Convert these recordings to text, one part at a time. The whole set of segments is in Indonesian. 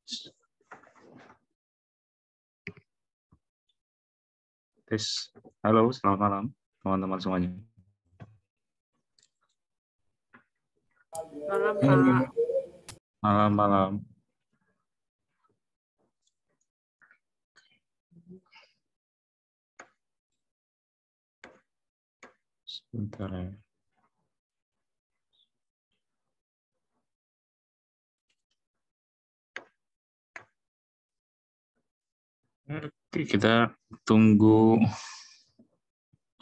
Tes. Halo, selamat malam teman-teman semuanya. Malam, Pak. Malam. Sebentar ya. Oke, kita tunggu.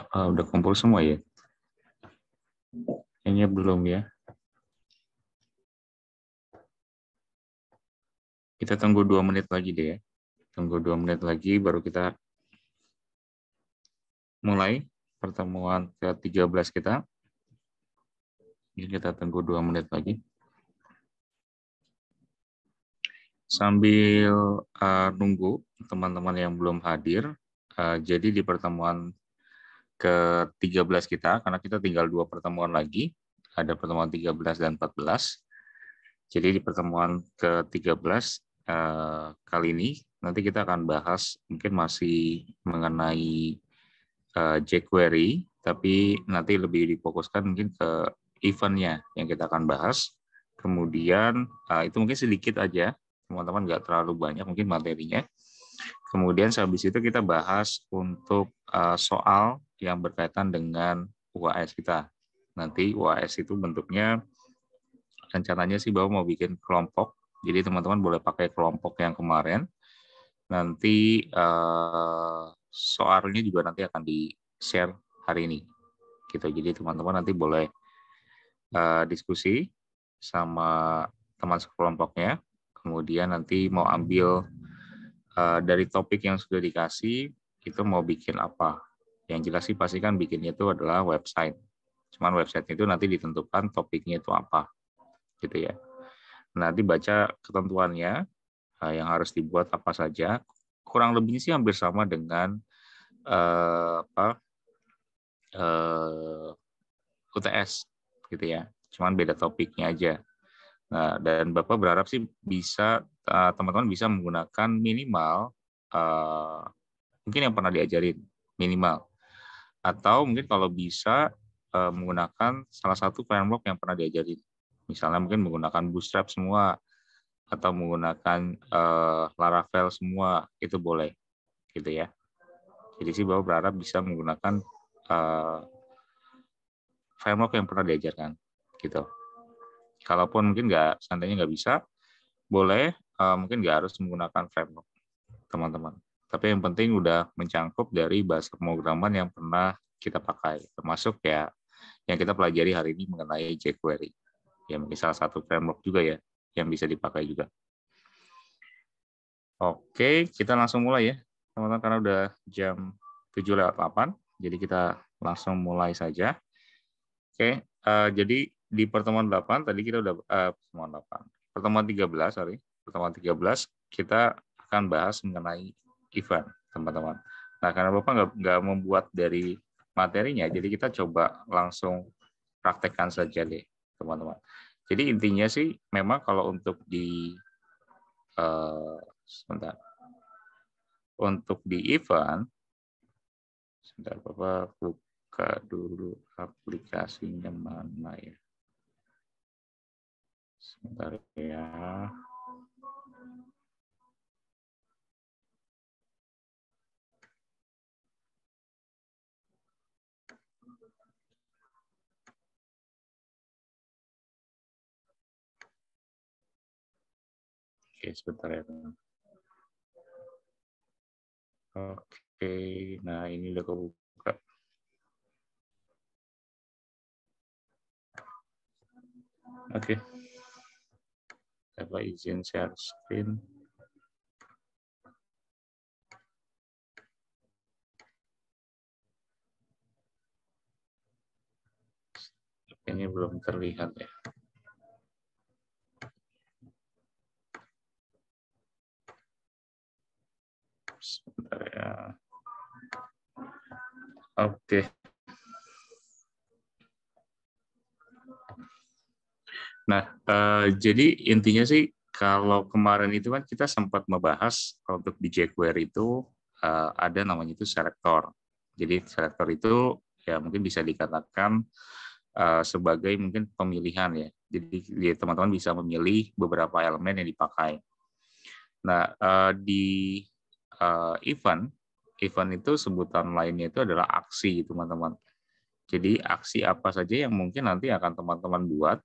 Udah kumpul semua ya? Kayaknya belum ya. Kita tunggu 2 menit lagi deh ya. Tunggu 2 menit lagi baru kita mulai pertemuan ke-13 kita. Jadi kita tunggu 2 menit lagi. Sambil nunggu teman-teman yang belum hadir, jadi di pertemuan ke-13 kita, karena kita tinggal 2 pertemuan lagi, ada pertemuan 13 dan 14. Jadi di pertemuan ke-13 kali ini, nanti kita akan bahas mungkin masih mengenai jQuery, tapi nanti lebih difokuskan mungkin ke event-nya yang kita akan bahas. Kemudian itu mungkin sedikit aja, teman-teman nggak terlalu banyak mungkin materinya. Kemudian habis itu kita bahas untuk soal yang berkaitan dengan UAS kita. Nanti UAS itu bentuknya rencananya sih bahwa mau bikin kelompok. Jadi teman-teman boleh pakai kelompok yang kemarin. Nanti soalnya juga nanti akan di-share hari ini. Gitu. Jadi teman-teman nanti boleh diskusi sama teman sekelompoknya. Kemudian nanti mau ambil dari topik yang sudah dikasih, itu mau bikin apa. Yang jelas sih pastikan bikinnya itu adalah website. Cuman website itu nanti ditentukan topiknya itu apa. Gitu ya. Nanti baca ketentuannya, yang harus dibuat apa saja. Kurang lebihnya sih hampir sama dengan UTS. Gitu ya. Cuman beda topiknya aja. Nah, dan Bapak berharap sih bisa teman-teman bisa menggunakan minimal mungkin yang pernah diajarin minimal, atau mungkin kalau bisa menggunakan salah satu framework yang pernah diajarin. Misalnya mungkin menggunakan Bootstrap semua atau menggunakan Laravel semua, itu boleh gitu ya. Jadi sih Bapak berharap bisa menggunakan framework yang pernah diajarkan gitu. Kalaupun mungkin seandainya nggak bisa, boleh mungkin nggak harus menggunakan framework, teman-teman. Tapi yang penting udah mencangkup dari bahasa pemrograman yang pernah kita pakai, termasuk ya yang kita pelajari hari ini mengenai jQuery. Ya mungkin salah satu framework juga ya yang bisa dipakai juga. Oke, kita langsung mulai ya, teman-teman, karena udah jam 7:08, jadi kita langsung mulai saja. Oke, jadi di pertemuan 8 tadi kita udah pertemuan 13, pertemuan 13 kita akan bahas mengenai event, teman-teman. Nah, karena Bapak nggak membuat dari materinya, jadi kita coba langsung praktekkan saja deh, teman-teman. Jadi intinya sih memang kalau untuk di untuk di event, sebentar Bapak buka dulu aplikasinya mana ya. Sebentar ya. Oke, sebentar ya. Oke, nah ini udah kebuka. Oke. Coba izin share screen. Kayaknya belum terlihat ya. Sebentar ya. Oke. Nah, jadi intinya sih Kalau kemarin itu kan kita sempat membahas untuk di jQuery itu ada namanya itu selektor. Jadi selektor itu ya mungkin bisa dikatakan sebagai mungkin pemilihan ya. Jadi teman-teman bisa memilih beberapa elemen yang dipakai. Nah, di event itu sebutan lainnya itu adalah aksi, teman-teman. Jadi aksi apa saja yang mungkin nanti akan teman-teman buat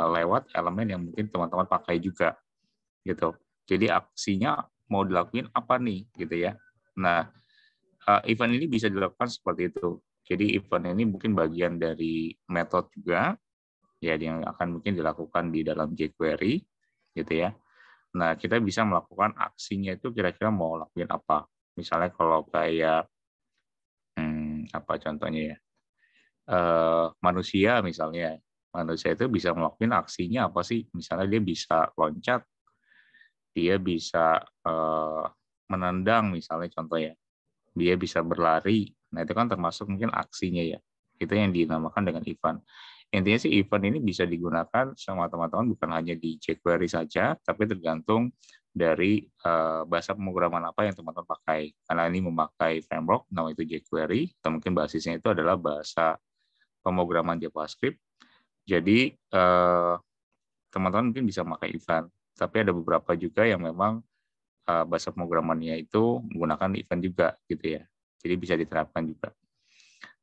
lewat elemen yang mungkin teman-teman pakai juga, gitu. Jadi aksinya mau dilakuin apa nih, gitu ya. Nah, event ini bisa dilakukan seperti itu. Jadi event ini mungkin bagian dari metode juga, ya yang akan mungkin dilakukan di dalam jQuery, gitu ya. Nah, kita bisa melakukan aksinya itu kira-kira mau lakuin apa. Misalnya kalau kayak apa contohnya ya, manusia misalnya, manusia itu bisa melakukan aksinya apa sih? Misalnya dia bisa loncat, dia bisa menendang misalnya contohnya, dia bisa berlari. Nah itu kan termasuk mungkin aksinya ya. Itu yang dinamakan dengan event. Intinya sih event ini bisa digunakan sama teman-teman bukan hanya di jQuery saja, tapi tergantung dari bahasa pemrograman apa yang teman-teman pakai. Karena ini memakai framework, nama itu jQuery, atau mungkin basisnya itu adalah bahasa pemrograman JavaScript. Jadi teman-teman mungkin bisa memakai event. Tapi ada beberapa juga yang memang bahasa pemrogramannya itu menggunakan event juga, gitu ya. Jadi bisa diterapkan juga.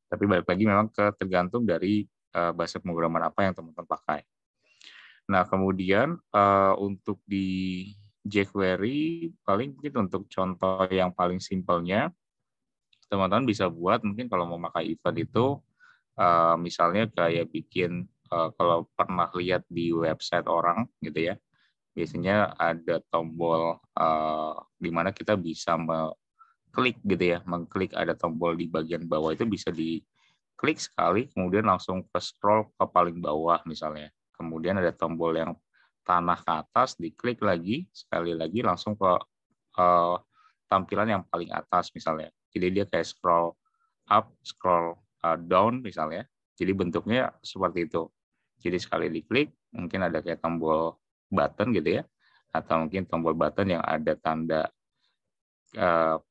Tapi balik lagi memang tergantung dari bahasa pemrograman apa yang teman-teman pakai. Nah, kemudian untuk di jQuery, paling mungkin untuk contoh yang paling simpelnya, teman-teman bisa buat mungkin kalau mau pakai event itu, misalnya kayak bikin, kalau pernah lihat di website orang gitu ya, biasanya ada tombol di mana kita bisa klik gitu ya, mengklik ada tombol di bagian bawah itu bisa diklik sekali, kemudian langsung ke scroll ke paling bawah misalnya. Kemudian ada tombol yang tanah ke atas, diklik lagi, sekali lagi langsung ke tampilan yang paling atas misalnya. Jadi dia kayak scroll up, scroll down misalnya. Jadi bentuknya seperti itu. Jadi sekali diklik, mungkin ada kayak tombol button gitu ya, atau mungkin tombol button yang ada tanda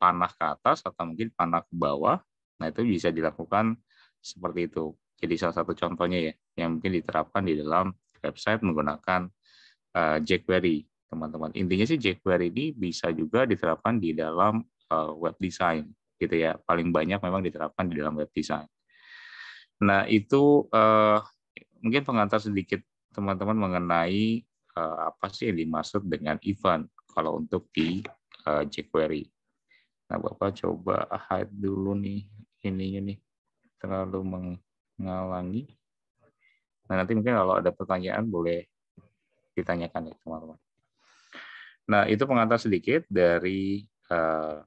panah ke atas atau mungkin panah ke bawah. Nah, itu bisa dilakukan seperti itu. Jadi salah satu contohnya ya, yang mungkin diterapkan di dalam website menggunakan jQuery, teman-teman. Intinya sih jQuery ini bisa juga diterapkan di dalam web design, gitu ya. Paling banyak memang diterapkan di dalam web design. Nah, itu mungkin pengantar sedikit teman-teman mengenai apa sih yang dimaksud dengan event kalau untuk di jQuery. Nah, Bapak coba hide dulu nih ininya nih, terlalu menghalangi. Nah, nanti mungkin kalau ada pertanyaan boleh ditanyakan ya teman-teman. Nah, itu pengantar sedikit dari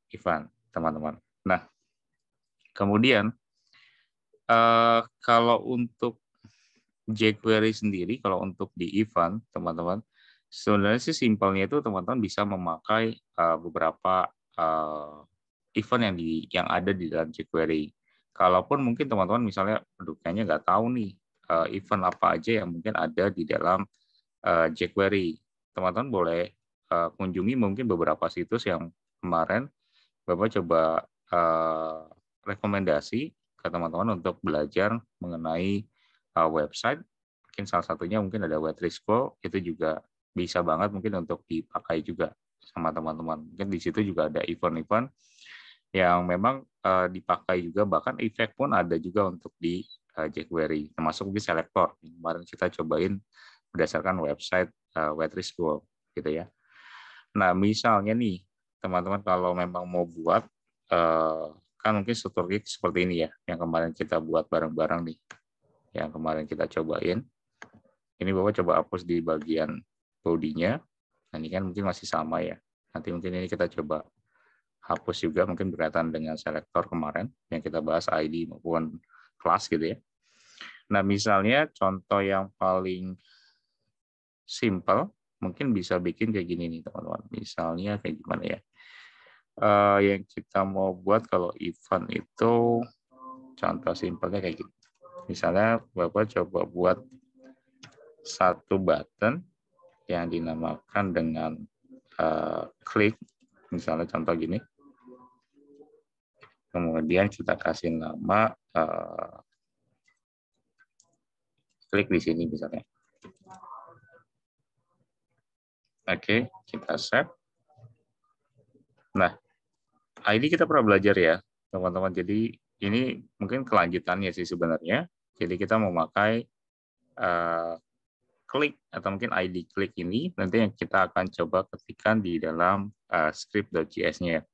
event, teman-teman. Nah, kemudian kalau untuk jQuery sendiri, kalau untuk di event, teman-teman, sebenarnya sih simpelnya itu teman-teman bisa memakai beberapa event yang ada di dalam jQuery. Kalaupun mungkin teman-teman misalnya, aduh kayaknya nggak tahu nih event apa aja yang mungkin ada di dalam jQuery, teman-teman boleh kunjungi mungkin beberapa situs yang kemarin Bapak coba rekomendasi ke teman-teman untuk belajar mengenai website. Mungkin salah satunya mungkin ada Wetrisco, itu juga bisa banget mungkin untuk dipakai juga sama teman-teman. Mungkin di situ juga ada event-event yang memang dipakai juga, bahkan efek pun ada juga untuk di jQuery, termasuk di selector. Kemarin kita cobain berdasarkan website Wetrisco, gitu ya. Nah, misalnya nih, teman-teman kalau memang mau buat, kan mungkin strukturnya seperti ini ya, yang kemarin kita buat bareng-bareng nih, yang kemarin kita cobain. Ini Bapak coba hapus di bagian body-nya. Nah, ini kan mungkin masih sama ya. Nanti mungkin ini kita coba hapus juga, mungkin berkaitan dengan selektor kemarin, yang kita bahas ID maupun kelas gitu ya. Nah, misalnya contoh yang paling simple, mungkin bisa bikin kayak gini nih teman-teman. Misalnya kayak gimana ya? Yang kita mau buat kalau event itu, contoh simpelnya kayak gitu. Misalnya Bapak coba buat satu button, yang dinamakan dengan klik, misalnya contoh gini. Kemudian kita kasih nama klik di sini misalnya. Oke, kita save. Nah, ID kita pernah belajar ya, teman-teman. Jadi ini mungkin kelanjutannya sih sebenarnya. Jadi kita memakai klik atau mungkin ID klik ini nanti yang kita akan coba ketikkan di dalam script.js-nya.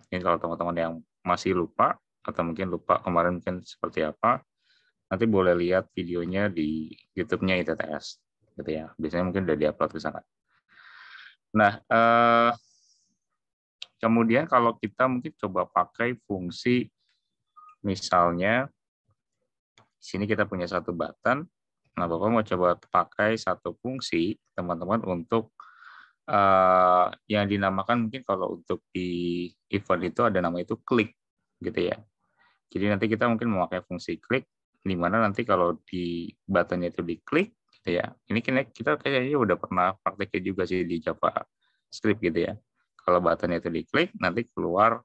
Ini kalau teman-teman yang masih lupa atau mungkin lupa kemarin mungkin seperti apa, nanti boleh lihat videonya di YouTube-nya ITTS, gitu ya. Biasanya mungkin udah diupload ke sana. Nah, kemudian kalau kita mungkin coba pakai fungsi, misalnya di sini kita punya satu button. Nah, Bapak mau coba pakai satu fungsi, teman-teman, untuk yang dinamakan mungkin kalau untuk di event itu ada nama itu klik, gitu ya. Jadi nanti kita mungkin memakai fungsi klik, di mana nanti kalau di buttonnya itu diklik, gitu ya. Ini kita kayaknya udah pernah praktekin juga sih di JavaScript gitu ya. Kalau buttonnya itu diklik, nanti keluar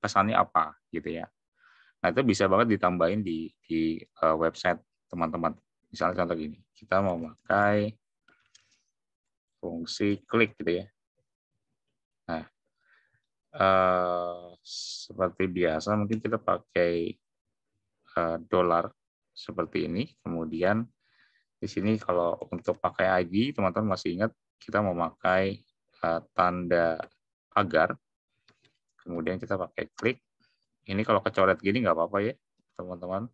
pesannya apa, gitu ya. Nah itu bisa banget ditambahin di website teman-teman. Misalnya contoh gini, kita mau pakai fungsi klik gitu ya. Nah, seperti biasa mungkin kita pakai dolar seperti ini. Kemudian di sini kalau untuk pakai ID, teman-teman masih ingat kita memakai tanda pagar. Kemudian kita pakai klik. Ini kalau kecoret gini nggak apa-apa ya, teman-teman.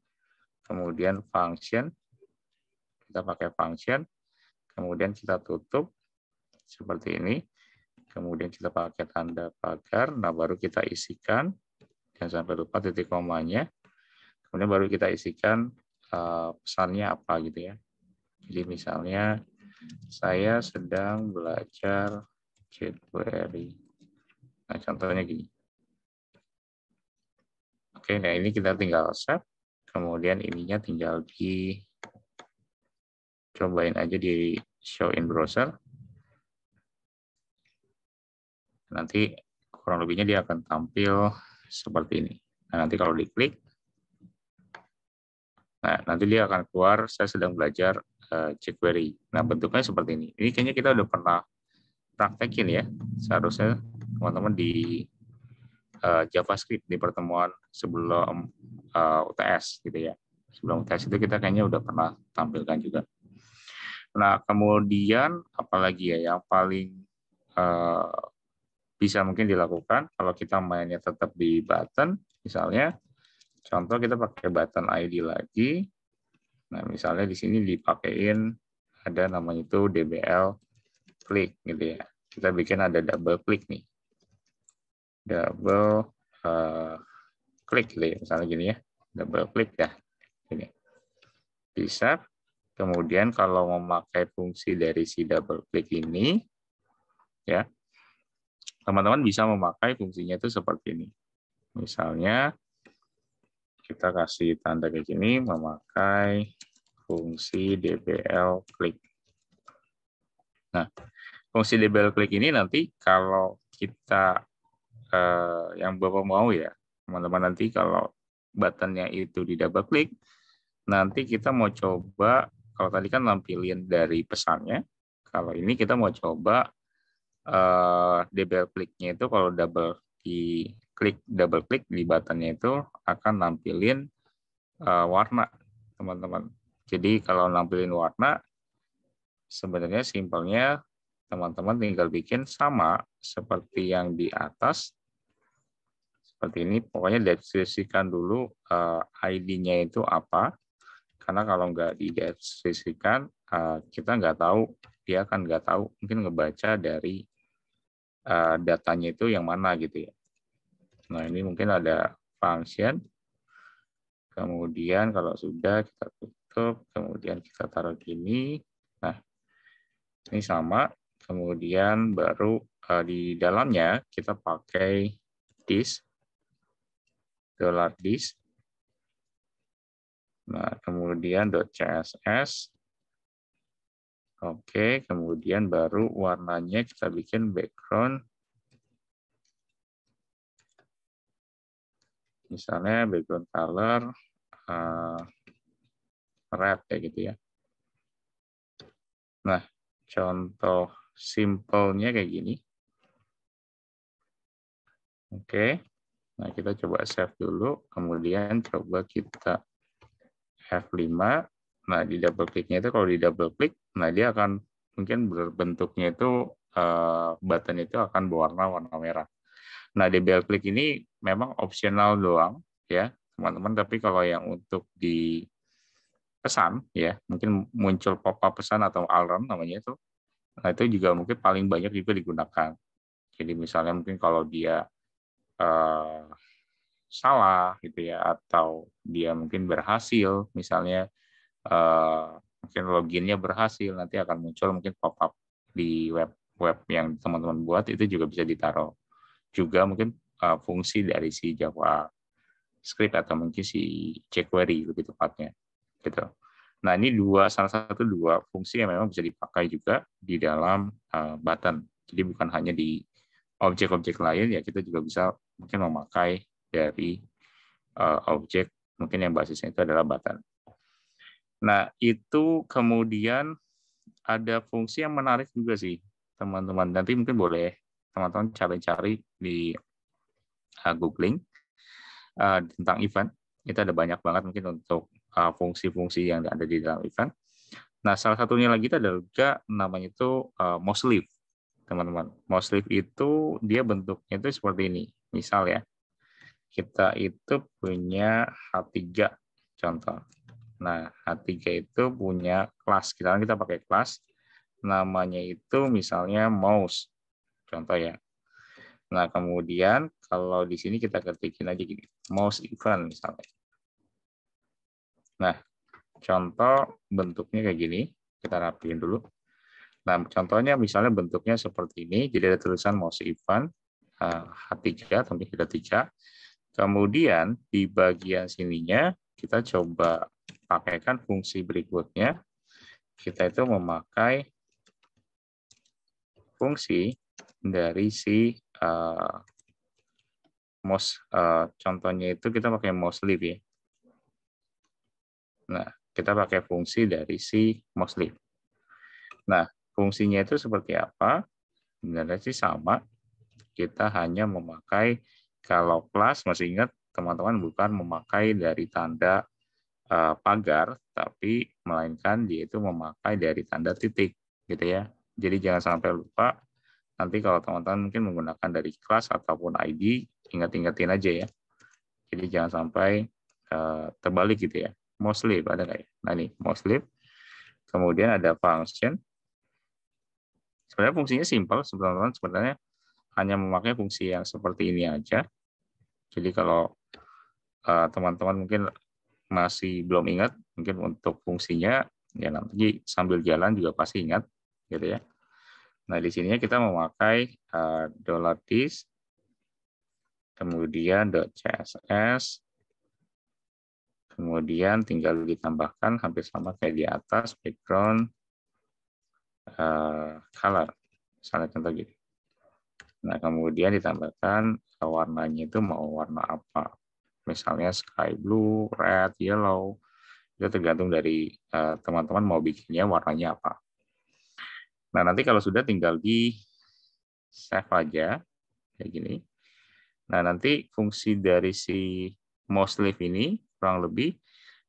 Kemudian function, kita pakai function. Kemudian kita tutup seperti ini. Kemudian kita pakai tanda pagar. Nah, baru kita isikan. Jangan sampai lupa titik komanya. Kemudian baru kita isikan pesannya apa gitu ya. Jadi misalnya saya sedang belajar jQuery. Nah, contohnya gini. Oke, nah ini kita tinggal save. Kemudian ininya tinggal cobain aja di show in browser. Nanti kurang lebihnya dia akan tampil seperti ini. Nah, nanti kalau diklik, nah nanti dia akan keluar saya sedang belajar jQuery. Nah, bentuknya seperti ini. Ini kayaknya kita udah pernah praktekin ya. Seharusnya teman-teman di JavaScript di pertemuan sebelum UTS gitu ya. Sebelum UTS itu kita kayaknya udah pernah tampilkan juga. Nah, kemudian apalagi ya yang paling bisa mungkin dilakukan kalau kita mainnya tetap di button, misalnya contoh kita pakai button ID lagi. Nah, misalnya di sini dipakein ada namanya itu DBL klik gitu ya. Kita bikin ada double klik nih. Double klik gitu ya, misalnya gini ya. Double klik ya. Ini. Bisa. Kemudian kalau memakai fungsi dari si double klik ini ya, teman-teman bisa memakai fungsinya itu seperti ini. Misalnya kita kasih tanda kayak gini, memakai fungsi DBL klik. Nah, fungsi DBL klik ini nanti kalau kita yang Bapak mau ya, teman-teman nanti kalau buttonnya itu di double klik, nanti kita mau coba, kalau tadi kan nampilin dari pesannya, kalau ini kita mau coba DBL kliknya itu kalau double klik di buttonnya itu akan nampilin warna, teman-teman. Jadi kalau nampilin warna, sebenarnya simpelnya teman-teman tinggal bikin sama seperti yang di atas. Seperti ini, pokoknya deskripsikan dulu ID-nya itu apa. Karena kalau nggak dideskripsikan, kita nggak tahu, dia akan nggak tahu, mungkin ngebaca dari datanya itu yang mana gitu ya. Nah, ini mungkin ada function. Kemudian kalau sudah kita tutup, kemudian kita taruh gini. Nah, ini sama. Kemudian baru di dalamnya kita pakai this, $this. Nah, kemudian .css. Oke, kemudian baru warnanya kita bikin background. Misalnya background color red kayak gitu ya. Nah, contoh simpelnya kayak gini. Oke. Nah, kita coba save dulu, kemudian coba kita F5. Nah, di double kliknya itu kalau di double klik, nah dia akan mungkin berbentuknya itu button itu akan berwarna merah. Nah, di double klik ini memang opsional doang ya, teman-teman, tapi kalau yang untuk di pesan ya, mungkin muncul pop-up pesan atau alarm namanya itu. Nah, itu juga mungkin paling banyak juga digunakan. Jadi misalnya mungkin kalau dia eh, salah gitu ya, atau dia mungkin berhasil, misalnya mungkin loginnya berhasil, nanti akan muncul mungkin pop-up di web yang teman-teman buat, itu juga bisa ditaruh. Juga mungkin fungsi dari si JavaScript atau mungkin si jQuery lebih tepatnya. Gitu. Nah, ini salah satu dua fungsi yang memang bisa dipakai juga di dalam button. Jadi bukan hanya di objek-objek lain, ya kita juga bisa mungkin memakai dari objek mungkin yang basisnya itu adalah button. Nah, itu kemudian ada fungsi yang menarik juga sih, teman-teman. Nanti mungkin boleh teman-teman cari-cari di googling tentang event. Itu ada banyak banget mungkin untuk fungsi-fungsi yang ada di dalam event. Nah, salah satunya lagi itu ada juga namanya itu mouse lift, teman-teman. Mouse lift itu dia bentuknya itu seperti ini. Misal ya, kita itu punya H3 contoh. Nah, H3 itu punya kelas. Kita pakai kelas, namanya itu misalnya mouse, contoh ya. Nah, kemudian kalau di sini kita ketikin aja gini, mouse event misalnya. Nah, contoh bentuknya kayak gini, kita rapiin dulu. Nah, contohnya misalnya bentuknya seperti ini, jadi ada tulisan mouse event, H3 atau H3. Kemudian di bagian sininya, kita coba pakaikan fungsi berikutnya. Kita itu memakai fungsi dari si mouse, contohnya itu kita pakai mouse lift ya. Nah, kita pakai fungsi dari si mouse lift. Nah, fungsinya itu seperti apa? Sebenarnya sih sama. Kita hanya memakai, kalau kelas masih ingat teman-teman, bukan memakai dari tanda pagar, tapi melainkan dia itu memakai dari tanda titik, gitu ya. Jadi jangan sampai lupa. Nanti kalau teman-teman mungkin menggunakan dari kelas ataupun ID, ingat-ingatin aja ya. Jadi jangan sampai terbalik gitu ya. Mouse lift ada nggak ya? Nah ini mouse lift. Kemudian ada function. Sebenarnya fungsinya simpel, sebenarnya hanya memakai fungsi yang seperti ini aja. Jadi kalau teman-teman mungkin masih belum ingat, mungkin untuk fungsinya, ya nanti sambil jalan juga pasti ingat, gitu ya. Nah di sini kita memakai $this, kemudian .css, kemudian tinggal ditambahkan hampir sama kayak di atas, background color, misalnya contoh gitu. Nah kemudian ditambahkan warnanya itu mau warna apa, misalnya sky blue, red, yellow, itu tergantung dari teman-teman mau bikinnya warnanya apa. Nah nanti kalau sudah tinggal di save aja kayak gini. Nah nanti fungsi dari si mouse lift ini kurang lebih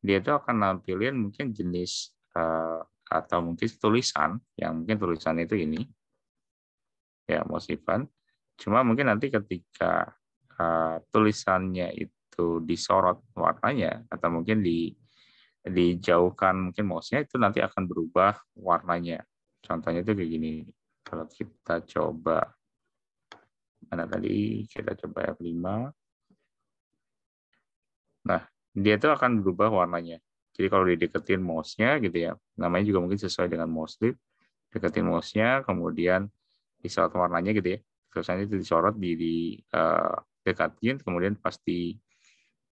dia itu akan nampilin mungkin jenis atau mungkin tulisan, yang mungkin tulisannya itu ini ya, mouse event. Cuma mungkin nanti ketika tulisannya itu disorot warnanya atau mungkin dijauhkan mungkin mouse-nya, itu nanti akan berubah warnanya. Contohnya itu kayak gini. Kalau kita coba, mana tadi, kita coba F5. Nah, dia itu akan berubah warnanya. Jadi kalau dideketin mouse-nya gitu ya, namanya juga mungkin sesuai dengan mouse lift, deketin mouse-nya, kemudian disorot warnanya gitu ya. Tulisannya itu disorot, dekatin, kemudian pasti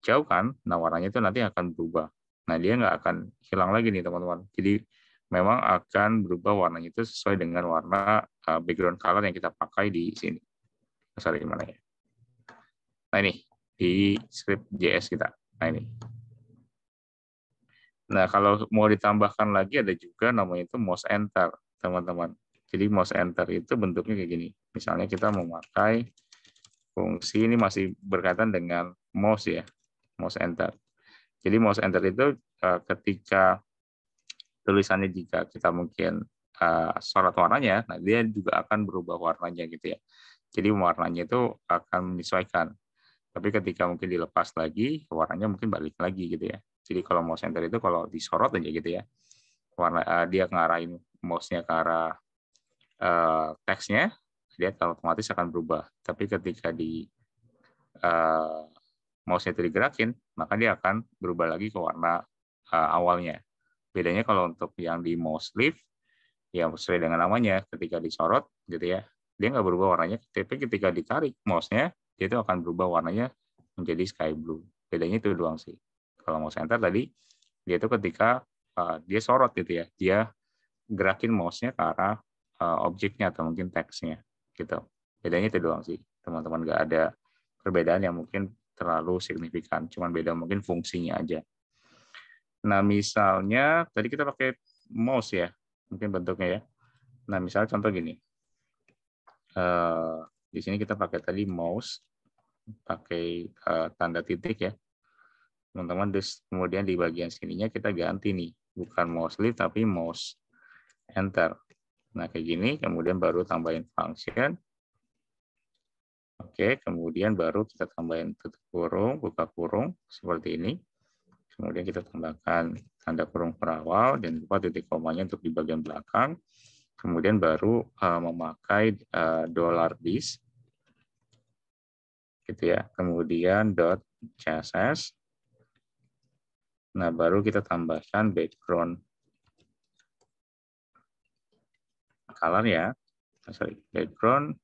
jauhkan, nah warnanya itu nanti akan berubah. Nah, dia nggak akan hilang lagi nih teman-teman. Jadi memang akan berubah warnanya itu sesuai dengan warna background color yang kita pakai di sini. Sorry, mana ya? Nah ini di script.js kita. Nah ini. Nah kalau mau ditambahkan lagi ada juga namanya itu mouse enter, teman-teman. Jadi mouse enter itu bentuknya kayak gini. Misalnya kita memakai fungsi ini masih berkaitan dengan mouse ya, mouse enter. Jadi mouse enter itu ketika tulisannya jika kita mungkin sorot warnanya, nah dia juga akan berubah warnanya gitu ya. Jadi warnanya itu akan menyesuaikan. Tapi ketika mungkin dilepas lagi, warnanya mungkin balik lagi gitu ya. Jadi kalau mouse enter itu kalau disorot aja gitu ya, warna dia ngarahin mouse-nya ke arah teksnya, dia otomatis akan berubah. Tapi ketika di mouse-nya itu digerakin, maka dia akan berubah lagi ke warna awalnya. Bedanya kalau untuk yang di mouse lift, ya sesuai dengan namanya, ketika disorot gitu ya, dia nggak berubah warnanya, tapi ketika ditarik mouse-nya, dia itu akan berubah warnanya menjadi sky blue. Bedanya itu doang sih. Kalau mouse enter tadi, dia itu ketika dia sorot gitu ya, dia gerakin mouse-nya ke arah objeknya atau mungkin teksnya gitu. Bedanya itu doang sih, teman-teman. Nggak ada perbedaan yang mungkin terlalu signifikan, cuman beda mungkin fungsinya aja. Nah, misalnya tadi kita pakai mouse ya, mungkin bentuknya ya. Nah, misalnya contoh gini. Di sini kita pakai tadi mouse, pakai tanda titik ya. Teman-teman, kemudian di bagian sininya kita ganti nih, bukan mouse lift tapi mouse enter. Nah, kayak gini, kemudian baru tambahin function. Oke, kemudian baru kita tambahin tutup kurung, buka kurung, seperti ini. Kemudian kita tambahkan tanda kurung perawal dan lupa titik komanya untuk di bagian belakang. Kemudian baru memakai $this, gitu ya. Kemudian .css. Nah, baru kita tambahkan background color ya. Background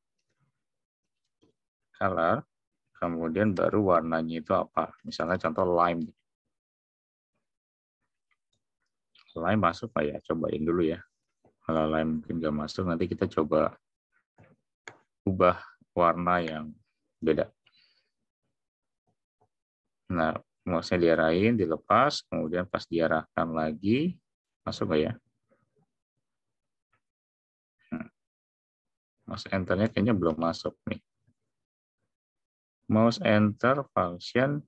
color. Kemudian baru warnanya itu apa? Misalnya contoh lime. Lime masuk Pak ya? Cobain dulu ya. Kalau lime mungkin nggak masuk, nanti kita coba ubah warna yang beda. Nah, mouse-nya diarahin, dilepas, kemudian pas diarahkan lagi, masuk nggak ya? Mouse enter-nya kayaknya belum masuk nih. Mouse enter function.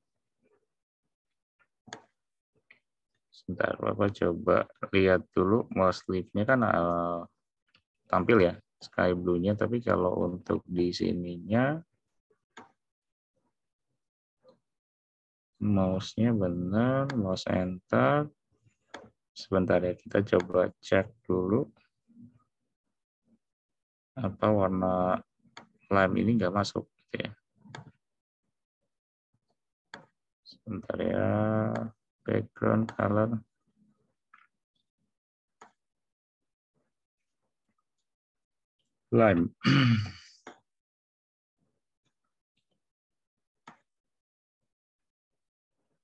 Sebentar, Bapak coba lihat dulu mouse lift-nya kan tampil ya, sky blue-nya, tapi kalau untuk di sininya mouse-nya benar, mouse enter. Sebentar ya, kita coba cek dulu. Apa warna lime ini nggak masuk gitu ya. Sebentar ya, background color. Lime.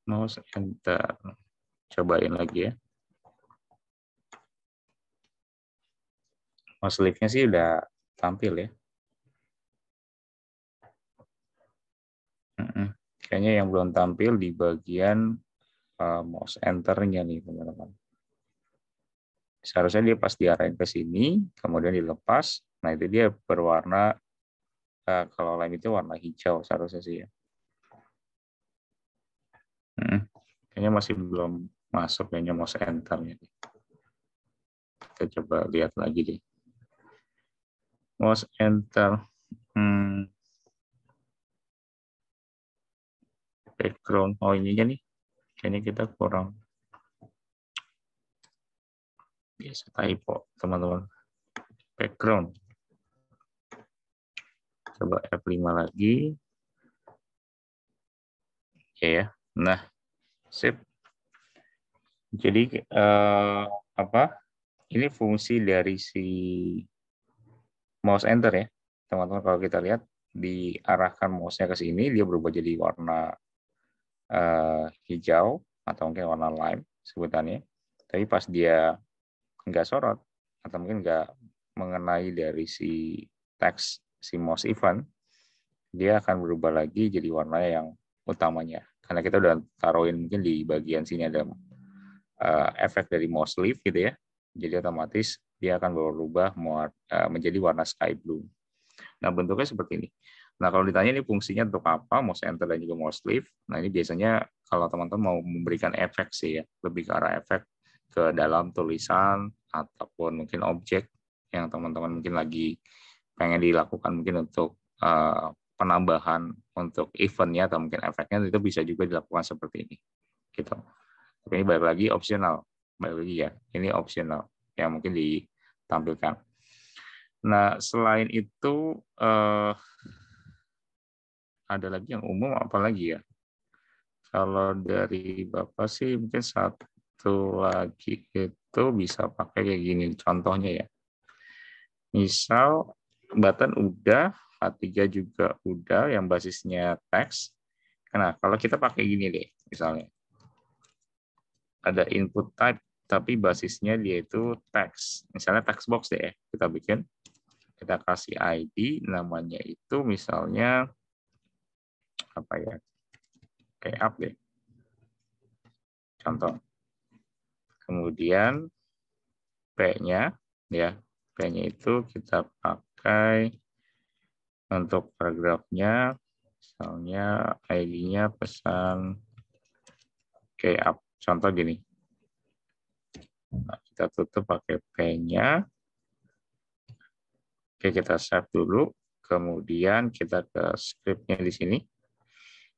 Mouse enter. Cobain lagi ya. Mouse lift-nya sih udah tampil ya. Kayaknya yang belum tampil di bagian mouse enter-nya nih, teman-teman. Seharusnya dia pas diarahin ke sini, kemudian dilepas. Nah, itu dia berwarna, kalau lime itu warna hijau seharusnya sih ya. Kayaknya masih belum masuk kayaknya mouse enter-nya. Kita coba lihat lagi deh. Mouse enter. Background. Oh, ini nih. Kayaknya kita kurang. Biasa typo, teman-teman. Background. Coba F5 lagi. Oke ya. Nah, sip. Jadi apa? Ini fungsi dari si mouse enter ya, teman-teman. Kalau kita lihat diarahkan mouse-nya ke sini, dia berubah jadi warna hijau atau mungkin warna lime sebutannya. Tapi pas dia nggak sorot atau mungkin nggak mengenai dari si teks si most event, dia akan berubah lagi jadi warna yang utamanya. Karena kita udah taruhin mungkin di bagian sini ada efek dari most leaf gitu ya. Jadi otomatis dia akan berubah menjadi warna sky blue. Nah, bentuknya seperti ini. Nah, kalau ditanya ini fungsinya untuk apa, most enter dan juga most leave. Nah, ini biasanya kalau teman-teman mau memberikan efek sih ya, lebih ke arah efek ke dalam tulisan ataupun mungkin objek yang teman-teman mungkin lagi pengen dilakukan mungkin untuk penambahan untuk eventnya atau mungkin efeknya itu bisa juga dilakukan seperti ini. Gitu. Tapi ini balik lagi opsional. Balik lagi ya, ini opsional yang mungkin ditampilkan. Nah, selain itu ada lagi yang umum apa lagi ya? Kalau dari Bapak sih mungkin satu lagi itu bisa pakai kayak gini contohnya ya. Misal button udah, H3 juga udah yang basisnya teks. Nah, kalau kita pakai gini deh, misalnya ada input type tapi basisnya dia itu teks. Misalnya text box deh ya, kita bikin. Kita kasih ID, namanya itu misalnya apa ya, kayak up deh, contoh. Kemudian P-nya ya, P-nya itu kita pakai untuk paragrafnya, misalnya ID-nya pesan kayak up, contoh gini. Nah, kita tutup pakai P-nya. Oke, kita save dulu. Kemudian kita ke script-nya di sini.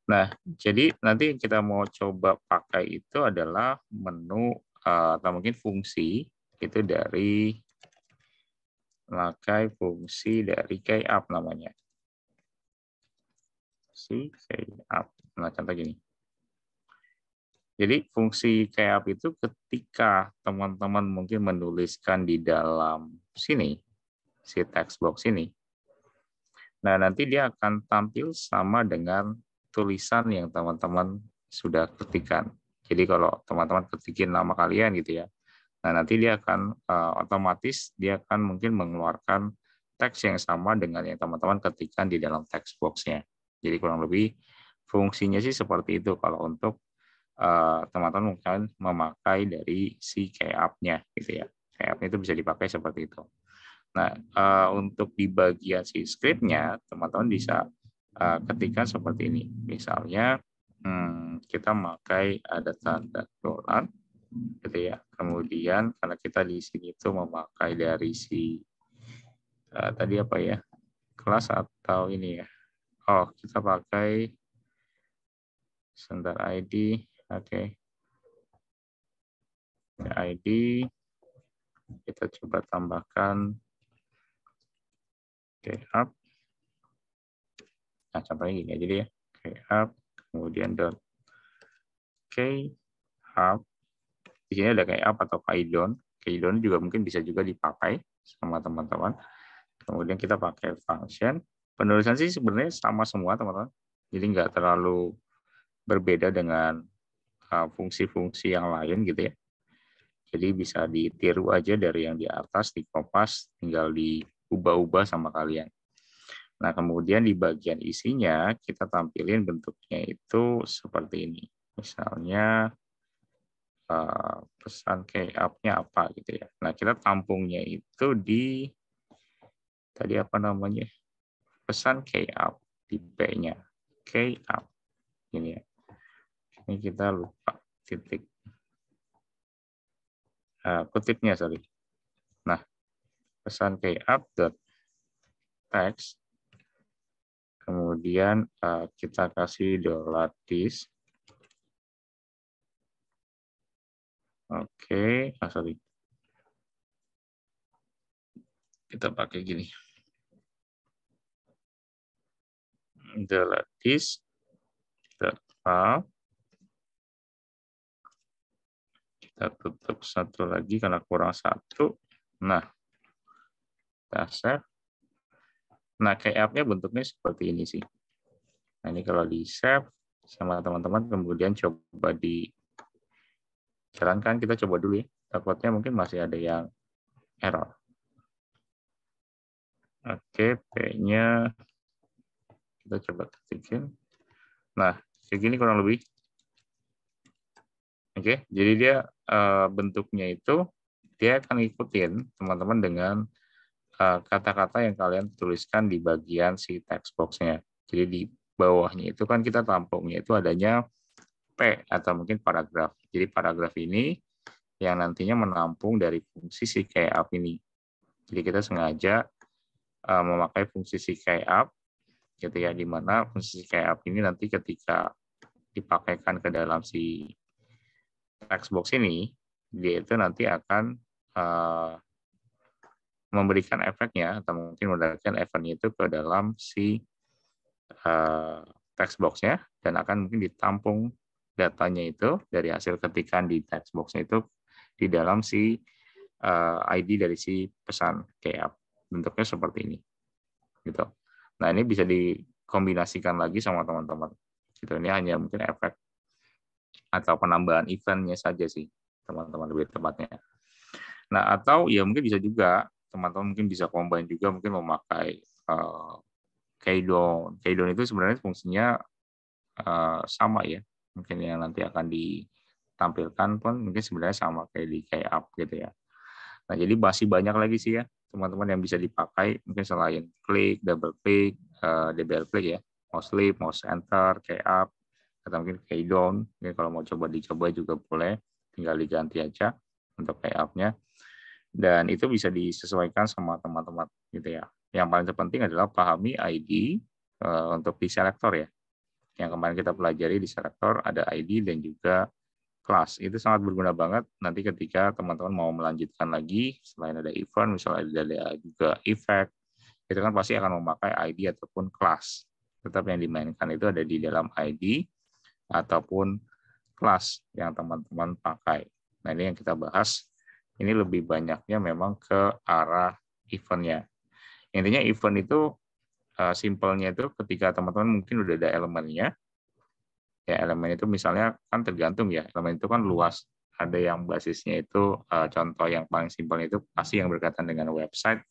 Nah, jadi nanti kita mau coba pakai itu adalah menu atau mungkin fungsi itu dari pakai fungsi dari keyup namanya. Si keyup. Nah, contoh gini. Jadi fungsi keyup itu ketika teman-teman mungkin menuliskan di dalam sini, si text box ini. Nah, nanti dia akan tampil sama dengan tulisan yang teman-teman sudah ketikkan. Jadi kalau teman-teman ketikin nama kalian gitu ya, nah nanti dia akan otomatis dia akan mungkin mengeluarkan teks yang sama dengan yang teman-teman ketikkan di dalam text box-nya. Jadi kurang lebih fungsinya sih seperti itu kalau untuk teman-teman mungkin memakai dari si keyup-nya gitu ya. Keyup-nya itu bisa dipakai seperti itu. Nah, untuk di bagian si script-nya, teman-teman bisa ketikkan seperti ini. Misalnya, kita memakai ada tanda dolar, gitu ya. Kemudian, karena kita di sini itu memakai dari si, tadi apa ya, kelas atau ini ya. Oh, kita pakai sebentar ID, oke. ID, kita coba tambahkan keyup. Nah, contohnya gini aja deh ya. Keyup, kemudian dot keyup. Di sini ada keyup atau kaidon. Kaidon juga mungkin bisa juga dipakai sama teman-teman. Kemudian kita pakai function. Penulisan sih sebenarnya sama semua, teman-teman. Jadi nggak terlalu berbeda dengan fungsi-fungsi yang lain gitu ya. Jadi bisa ditiru aja dari yang di atas, di kopas, tinggal diubah-ubah sama kalian. Nah, kemudian di bagian isinya, kita tampilin bentuknya itu seperti ini. Misalnya, pesan keyup-nya apa gitu ya. Nah, kita tampungnya itu di, tadi apa namanya, pesan keyup, di P-nya. Keyup. Ini ya. Ini kita lupa titik. Kutipnya, sorry. Nah, pesan keyup dot text. Kemudian kita kasih $this. Oke, sorry. Kita pakai gini. $this. File. Kita tutup satu lagi karena kurang satu. Nah, kita save. Nah, keyup-nya bentuknya seperti ini sih. Nah, ini kalau di save sama teman-teman, kemudian coba dijalankan, kita coba dulu ya. Takutnya mungkin masih ada yang error. Oke, P-nya kita coba ketikin. Nah, kayak gini kurang lebih. Oke, jadi dia bentuknya itu dia akan ngikutin teman-teman dengan kata-kata yang kalian tuliskan di bagian si text box-nya. Jadi di bawahnya itu kan kita tampungnya itu adanya P atau mungkin paragraf. Jadi paragraf ini yang nantinya menampung dari fungsi si up ini. Jadi kita sengaja memakai fungsi si up, gitu ya, di mana fungsi si up ini nanti ketika dipakaikan ke dalam si text box ini, dia itu nanti akan memberikan efeknya atau mungkin memberikan efeknya itu ke dalam si text box-nya dan akan mungkin ditampung datanya itu dari hasil ketikan di text box-nya itu di dalam si ID dari si pesan kayak bentuknya seperti ini gitu. Nah, ini bisa dikombinasikan lagi sama teman-teman. Gitu. Ini hanya mungkin efek atau penambahan eventnya saja sih, teman-teman, lebih tepatnya. Nah, atau ya mungkin bisa juga teman-teman mungkin bisa combine juga mungkin memakai keydon. Keydon itu sebenarnya fungsinya sama ya. Mungkin yang nanti akan ditampilkan pun mungkin sebenarnya sama kayak di up gitu ya. Nah, jadi masih banyak lagi sih ya teman-teman yang bisa dipakai mungkin selain klik, double klik, double klik ya, mouse sleep, mouse enter, up, atau mungkin keydon. Mungkin kalau mau coba dicoba juga boleh, tinggal diganti aja untuk up-nya. Dan itu bisa disesuaikan sama teman-teman gitu ya. Yang paling terpenting adalah pahami ID untuk di selektor ya. Yang kemarin kita pelajari di selektor ada ID dan juga kelas. Itu sangat berguna banget nanti ketika teman-teman mau melanjutkan lagi, selain ada event, misalnya ada juga effect, itu kan pasti akan memakai ID ataupun kelas. Tetap yang dimainkan itu ada di dalam ID ataupun kelas yang teman-teman pakai. Nah, ini yang kita bahas. Ini lebih banyaknya memang ke arah eventnya. Intinya event itu simpelnya itu ketika teman-teman mungkin udah ada elemennya, ya elemen itu misalnya kan tergantung ya, elemen itu kan luas. Ada yang basisnya itu contoh yang paling simpel itu pasti yang berkaitan dengan website,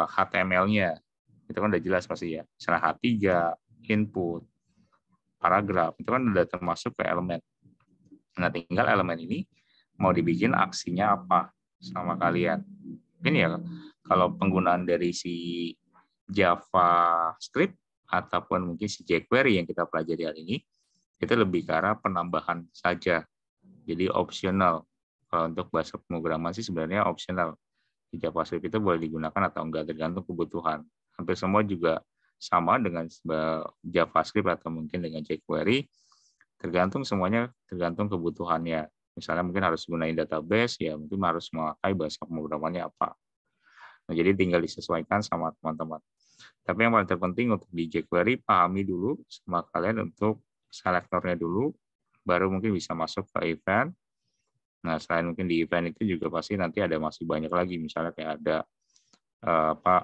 HTML-nya itu kan udah jelas pasti ya. Misalnya H3, input, paragraf itu kan udah termasuk ke elemen. Nah, tinggal elemen ini mau dibikin aksinya apa sama kalian. Mungkin ya kalau penggunaan dari si JavaScript ataupun mungkin si jQuery yang kita pelajari hari ini itu lebih ke arah penambahan saja. Jadi opsional. Kalau untuk bahasa pemrograman sih sebenarnya opsional. Di JavaScript itu boleh digunakan atau enggak tergantung kebutuhan. Hampir semua juga sama dengan JavaScript atau mungkin dengan jQuery. Tergantung kebutuhannya. Misalnya mungkin harus gunain database, ya mungkin harus memakai bahasa pemrogramannya apa. Nah, jadi tinggal disesuaikan sama teman-teman. Tapi yang paling terpenting untuk di jQuery, pahami dulu sama kalian untuk selektornya dulu, baru mungkin bisa masuk ke event. Nah, selain mungkin di event itu juga pasti nanti ada masih banyak lagi, misalnya kayak ada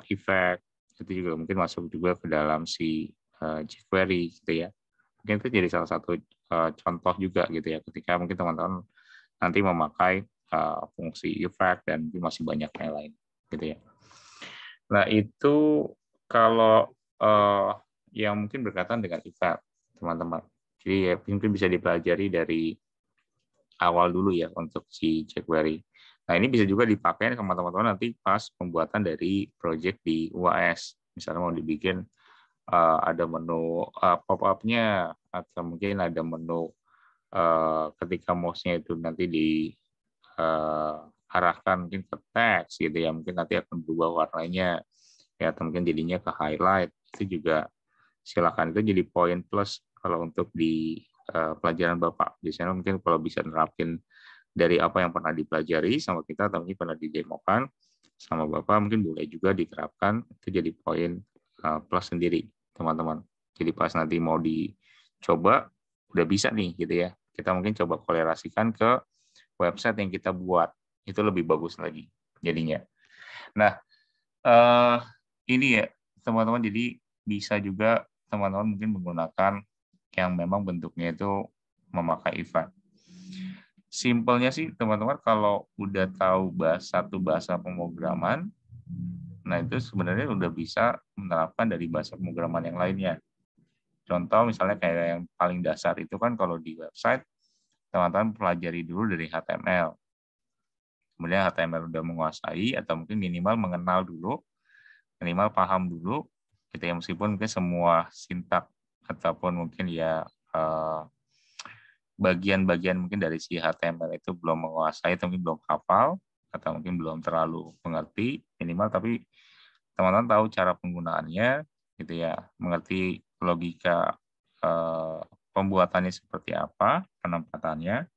effect, itu juga mungkin masuk juga ke dalam si jQuery gitu ya. Mungkin itu jadi salah satu contoh juga gitu ya, ketika mungkin teman-teman nanti memakai fungsi effect dan masih banyak yang lain gitu ya. Nah, itu kalau yang mungkin berkaitan dengan effect, teman-teman. Jadi ya, mungkin bisa dipelajari dari awal dulu ya untuk si jQuery. Nah, ini bisa juga dipakai sama teman-teman nanti pas pembuatan dari project di UAS. Misalnya mau dibikin ada menu pop-up-nya atau mungkin ada menu ketika mouse-nya itu nanti diarahkan mungkin ke teks gitu ya, mungkin nanti akan berubah warnanya ya, atau mungkin jadinya ke highlight. Itu juga silakan, itu jadi poin plus kalau untuk di pelajaran Bapak. Biasanya mungkin kalau bisa nerapin dari apa yang pernah dipelajari sama kita atau mungkin pernah didemokan sama Bapak, mungkin boleh juga diterapkan, itu jadi poin plus sendiri teman-teman. Jadi pas nanti mau dicoba udah bisa nih gitu ya, kita mungkin coba kolerasikan ke website yang kita buat, itu lebih bagus lagi jadinya. Nah, ini ya teman-teman, jadi bisa juga teman-teman mungkin menggunakan yang memang bentuknya itu memakai event. Simpelnya sih teman-teman kalau udah tahu satu bahasa pemrograman, nah itu sebenarnya udah bisa menerapkan dari bahasa pemrograman yang lainnya. Contoh misalnya kayak yang paling dasar itu kan kalau di website, teman-teman pelajari dulu dari HTML. Kemudian HTML udah menguasai atau mungkin minimal mengenal dulu, minimal paham dulu, gitu ya, meskipun mungkin semua sintak ataupun mungkin ya bagian-bagian mungkin dari si HTML itu belum menguasai atau mungkin belum hafal atau mungkin belum terlalu mengerti minimal, tapi teman-teman tahu cara penggunaannya gitu ya, mengerti logika pembuatannya seperti apa, penempatannya.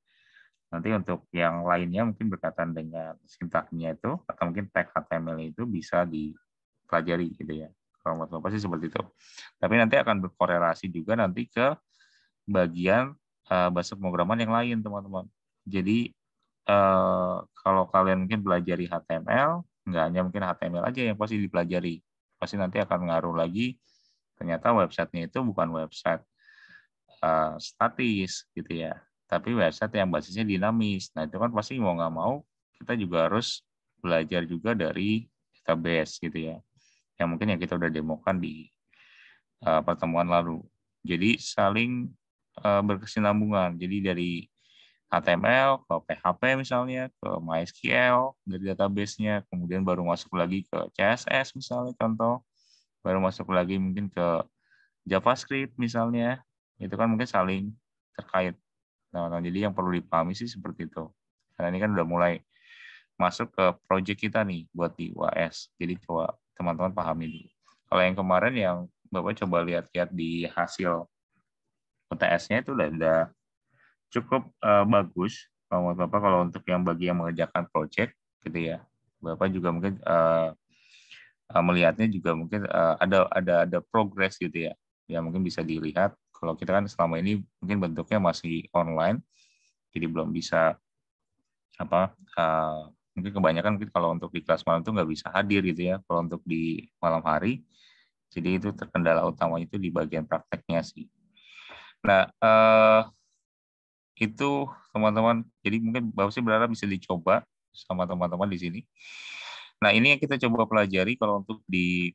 Nanti untuk yang lainnya mungkin berkaitan dengan sintaknya itu atau mungkin tag HTML itu bisa dipelajari gitu ya. Kalau menurut Bapak sih seperti itu. Tapi nanti akan berkorelasi juga nanti ke bagian bahasa pemrograman yang lain, teman-teman. Jadi kalau kalian mungkin belajar HTML, nggak hanya mungkin HTML aja yang pasti dipelajari. Pasti nanti akan ngaruh lagi, ternyata websitenya itu bukan website statis gitu ya, tapi website yang basisnya dinamis. Nah itu kan pasti mau nggak mau kita juga harus belajar juga dari database gitu ya, yang mungkin yang kita udah demokan di pertemuan lalu. Jadi saling berkesinambungan. Jadi dari HTML ke PHP misalnya, ke MySQL dari database-nya, kemudian baru masuk lagi ke CSS misalnya contoh, baru masuk lagi mungkin ke JavaScript misalnya, itu kan mungkin saling terkait. Nah, jadi yang perlu dipahami sih seperti itu. Karena ini kan udah mulai masuk ke project kita nih buat di UAS. Jadi coba teman-teman pahami dulu. Kalau yang kemarin yang Bapak coba lihat-lihat di hasil UTS-nya itu udah cukup bagus. Kalau menurut Bapak kalau untuk yang bagi yang mengerjakan project gitu ya, Bapak juga mungkin melihatnya juga mungkin ada progres gitu ya. Ya mungkin bisa dilihat kalau kita kan selama ini mungkin bentuknya masih online, jadi belum bisa apa mungkin kebanyakan mungkin kalau untuk di kelas malam itu nggak bisa hadir gitu ya. Kalau untuk di malam hari, jadi itu terkendala utama itu di bagian prakteknya sih. Nah itu teman-teman, jadi mungkin Bapak sih berharap bisa dicoba sama teman-teman di sini. Nah ini yang kita coba pelajari kalau untuk di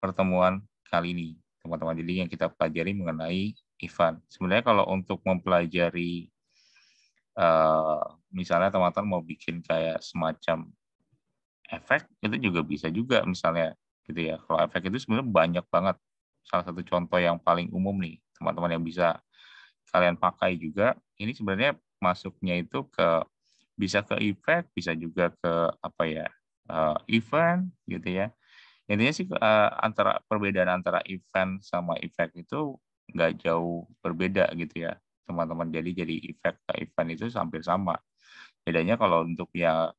pertemuan kali ini teman-teman. Jadi yang kita pelajari mengenai event. Sebenarnya kalau untuk mempelajari misalnya teman-teman mau bikin kayak semacam efek, itu juga bisa juga misalnya gitu ya. Kalau efek itu sebenarnya banyak banget. Salah satu contoh yang paling umum nih teman-teman yang bisa kalian pakai juga, ini sebenarnya masuknya itu bisa ke efek, bisa juga ke apa ya, event gitu ya. Intinya sih antara perbedaan antara event sama efek itu nggak jauh berbeda gitu ya teman-teman. Jadi efek ke event itu hampir sama. Bedanya kalau untuk ya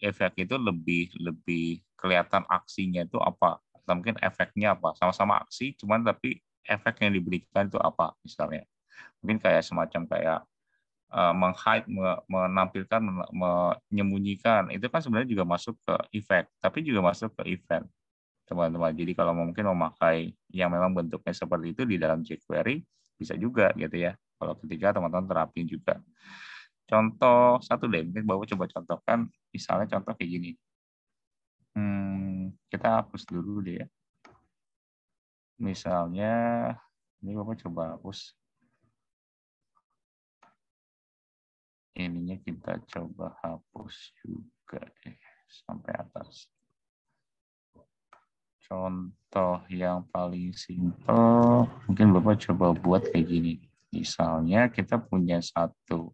efek itu lebih lebih kelihatan aksinya itu apa, atau mungkin efeknya apa. Sama-sama aksi, cuman tapi efek yang diberikan itu apa misalnya. Mungkin kayak semacam kayak meng-hide, menampilkan, menyembunyikan, itu kan sebenarnya juga masuk ke efek, tapi juga masuk ke event, teman-teman. Jadi kalau mungkin memakai yang memang bentuknya seperti itu di dalam jQuery, bisa juga gitu ya. Kalau ketika teman-teman terapin juga. Contoh satu deh, mungkin Bapak coba contohkan, misalnya contoh kayak gini. Kita hapus dulu deh ya. Misalnya, ini Bapak coba hapus. Ininya kita coba hapus juga deh sampai atas. Contoh yang paling simpel, mungkin Bapak coba buat kayak gini. Misalnya kita punya satu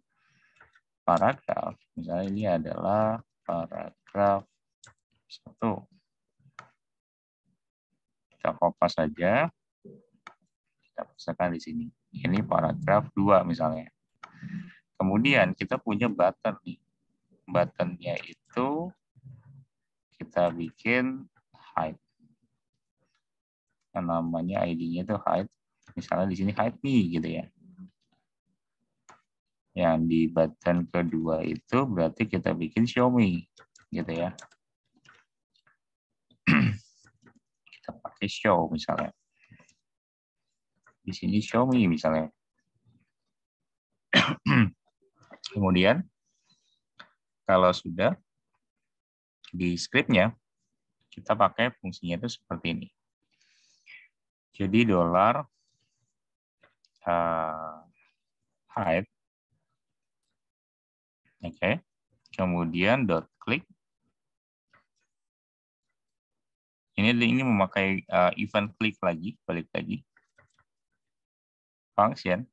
paragraf, misalnya ini adalah paragraf 1. Kita kopas saja, kita pasangkan di sini. Ini paragraf 2 misalnya. Kemudian kita punya button nih. Buttonnya itu kita bikin hide. Namanya ID-nya itu hide. Misalnya di sini hide me gitu ya. Yang di button kedua itu berarti kita bikin show me gitu ya. Kita pakai show misalnya. Di sini show me misalnya. Kemudian kalau sudah di scriptnya, kita pakai fungsinya itu seperti ini. Jadi dolar height, oke. Kemudian dot click. Ini memakai event click lagi, balik lagi. Function.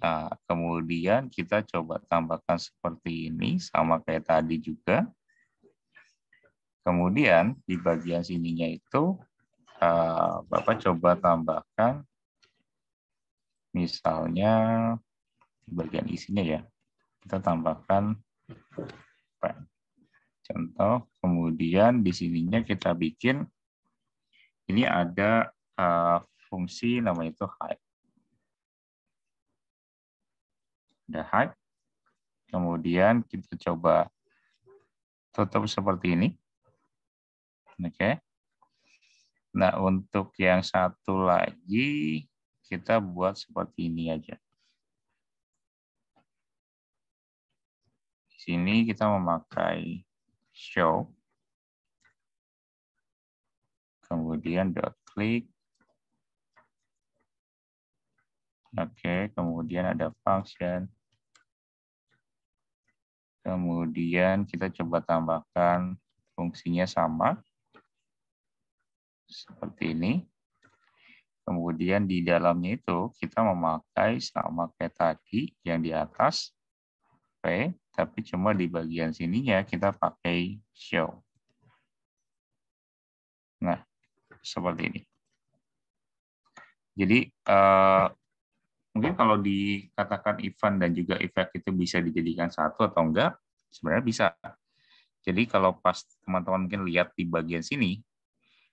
Nah, kemudian kita coba tambahkan seperti ini, sama kayak tadi juga. Kemudian di bagian sininya itu, Bapak coba tambahkan, misalnya di bagian isinya ya, kita tambahkan contoh, kemudian di sininya kita bikin, ini ada fungsi namanya itu height. Ada height, kemudian kita coba tutup seperti ini. Oke. Nah, untuk yang satu lagi, kita buat seperti ini aja. Di sini kita memakai show. Kemudian dot click. Oke, kemudian ada function. Kemudian kita coba tambahkan fungsinya sama. Seperti ini. Kemudian di dalamnya itu kita memakai sama kayak tadi yang di atas. Oke, tapi cuma di bagian sininya kita pakai show. Nah, seperti ini. Jadi mungkin kalau dikatakan event dan juga efek itu bisa dijadikan satu atau enggak, sebenarnya bisa. Jadi kalau pas teman-teman mungkin lihat di bagian sini,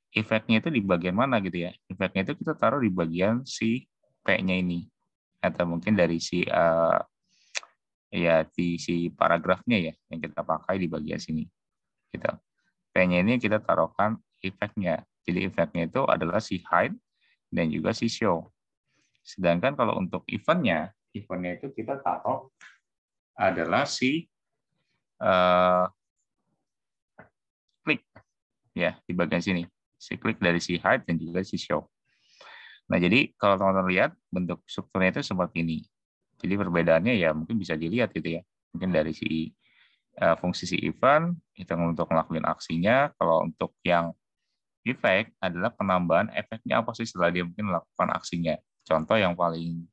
efeknya itu di bagian mana gitu ya? Efeknya itu kita taruh di bagian si P-nya ini, atau mungkin dari si ya di si paragrafnya ya yang kita pakai di bagian sini. Gitu. P-nya ini kita taruhkan efeknya. Jadi efeknya itu adalah si hide dan juga si show. Sedangkan kalau untuk eventnya itu kita taruh adalah si klik ya di bagian sini. Si klik dari si hide dan juga si show. Nah, jadi kalau teman-teman lihat bentuk strukturnya itu seperti ini. Jadi perbedaannya ya mungkin bisa dilihat gitu ya. Mungkin dari si fungsi si event itu untuk ngelakuin aksinya. Kalau untuk yang efek adalah penambahan efeknya apa sih setelah dia mungkin melakukan aksinya. Contoh yang paling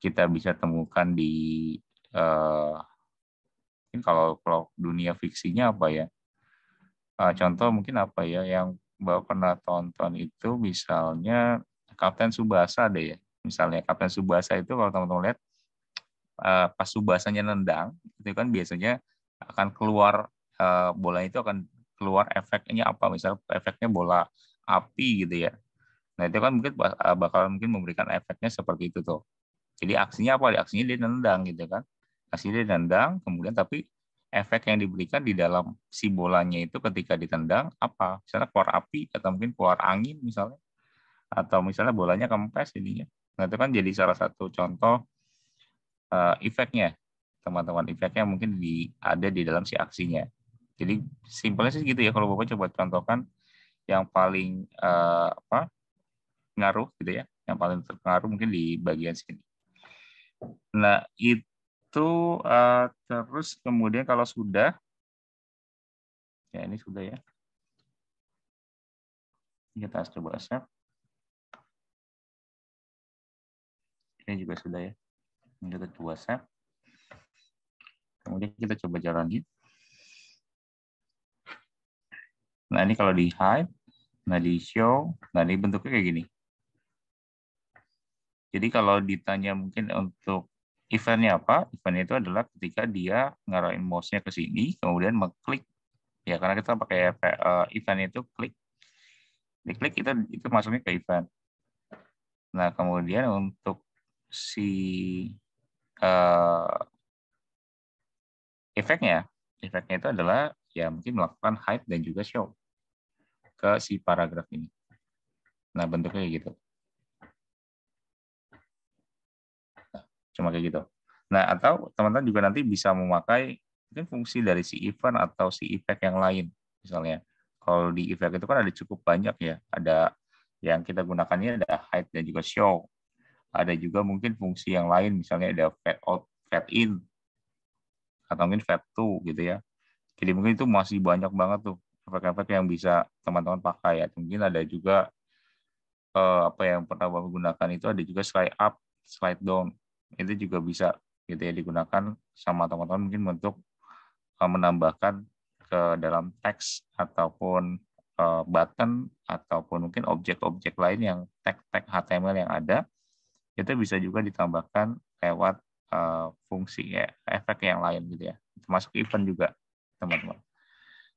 kita bisa temukan di mungkin kalau dunia fiksinya apa ya? Contoh mungkin apa ya yang Bapak pernah tonton itu misalnya Kapten Tsubasa deh ya. Misalnya Kapten Tsubasa itu kalau teman-teman lihat pas Tsubasanya nendang itu kan biasanya akan keluar bola itu akan keluar efeknya apa, misalnya efeknya bola api gitu ya. Nah itu kan mungkin bakalan mungkin memberikan efeknya seperti itu tuh. Jadi aksinya apa? Aksinya dia nendang gitu kan. Aksinya dia nendang, kemudian tapi efek yang diberikan di dalam si bolanya itu ketika ditendang apa? Misalnya keluar api atau mungkin keluar angin misalnya. Atau misalnya bolanya kempes ininya. Nah itu kan jadi salah satu contoh efeknya. Teman-teman efeknya mungkin ada di dalam si aksinya. Jadi simpelnya sih gitu ya kalau Bapak coba contohkan yang paling ngaruh gitu ya, yang paling terpengaruh mungkin di bagian sini. Nah, itu terus kemudian kalau sudah, ya ini sudah ya. Kita coba save. Ini juga sudah ya. Kita coba save. Kemudian kita coba jalani. Nah, ini kalau di hide, nah di show, nah ini bentuknya kayak gini. Jadi kalau ditanya mungkin untuk eventnya apa, eventnya itu adalah ketika dia ngarahin mouse-nya ke sini, kemudian mengklik. Ya, karena kita pakai event itu klik. Diklik itu masuknya ke event. Nah, kemudian untuk si efeknya itu adalah ya mungkin melakukan hide dan juga show ke si paragraf ini. Nah, bentuknya kayak gitu. Cuma kayak gitu. Nah, atau teman-teman juga nanti bisa memakai mungkin fungsi dari si event atau si effect yang lain. Misalnya, kalau di effect itu kan ada cukup banyak ya. Ada yang kita gunakannya ada hide dan juga show. Ada juga mungkin fungsi yang lain, misalnya ada fade out, fade in, atau mungkin fade to gitu ya. Jadi mungkin itu masih banyak banget tuh efek-efek yang bisa teman-teman pakai ya. Mungkin ada juga apa yang pernah Bapak gunakan itu ada juga slide up, slide down. Itu juga bisa gitu ya digunakan sama teman-teman mungkin untuk menambahkan ke dalam teks ataupun button ataupun mungkin objek-objek lain yang tag-tag HTML yang ada itu bisa juga ditambahkan lewat fungsi ya, efek yang lain gitu ya. Termasuk event juga, teman-teman.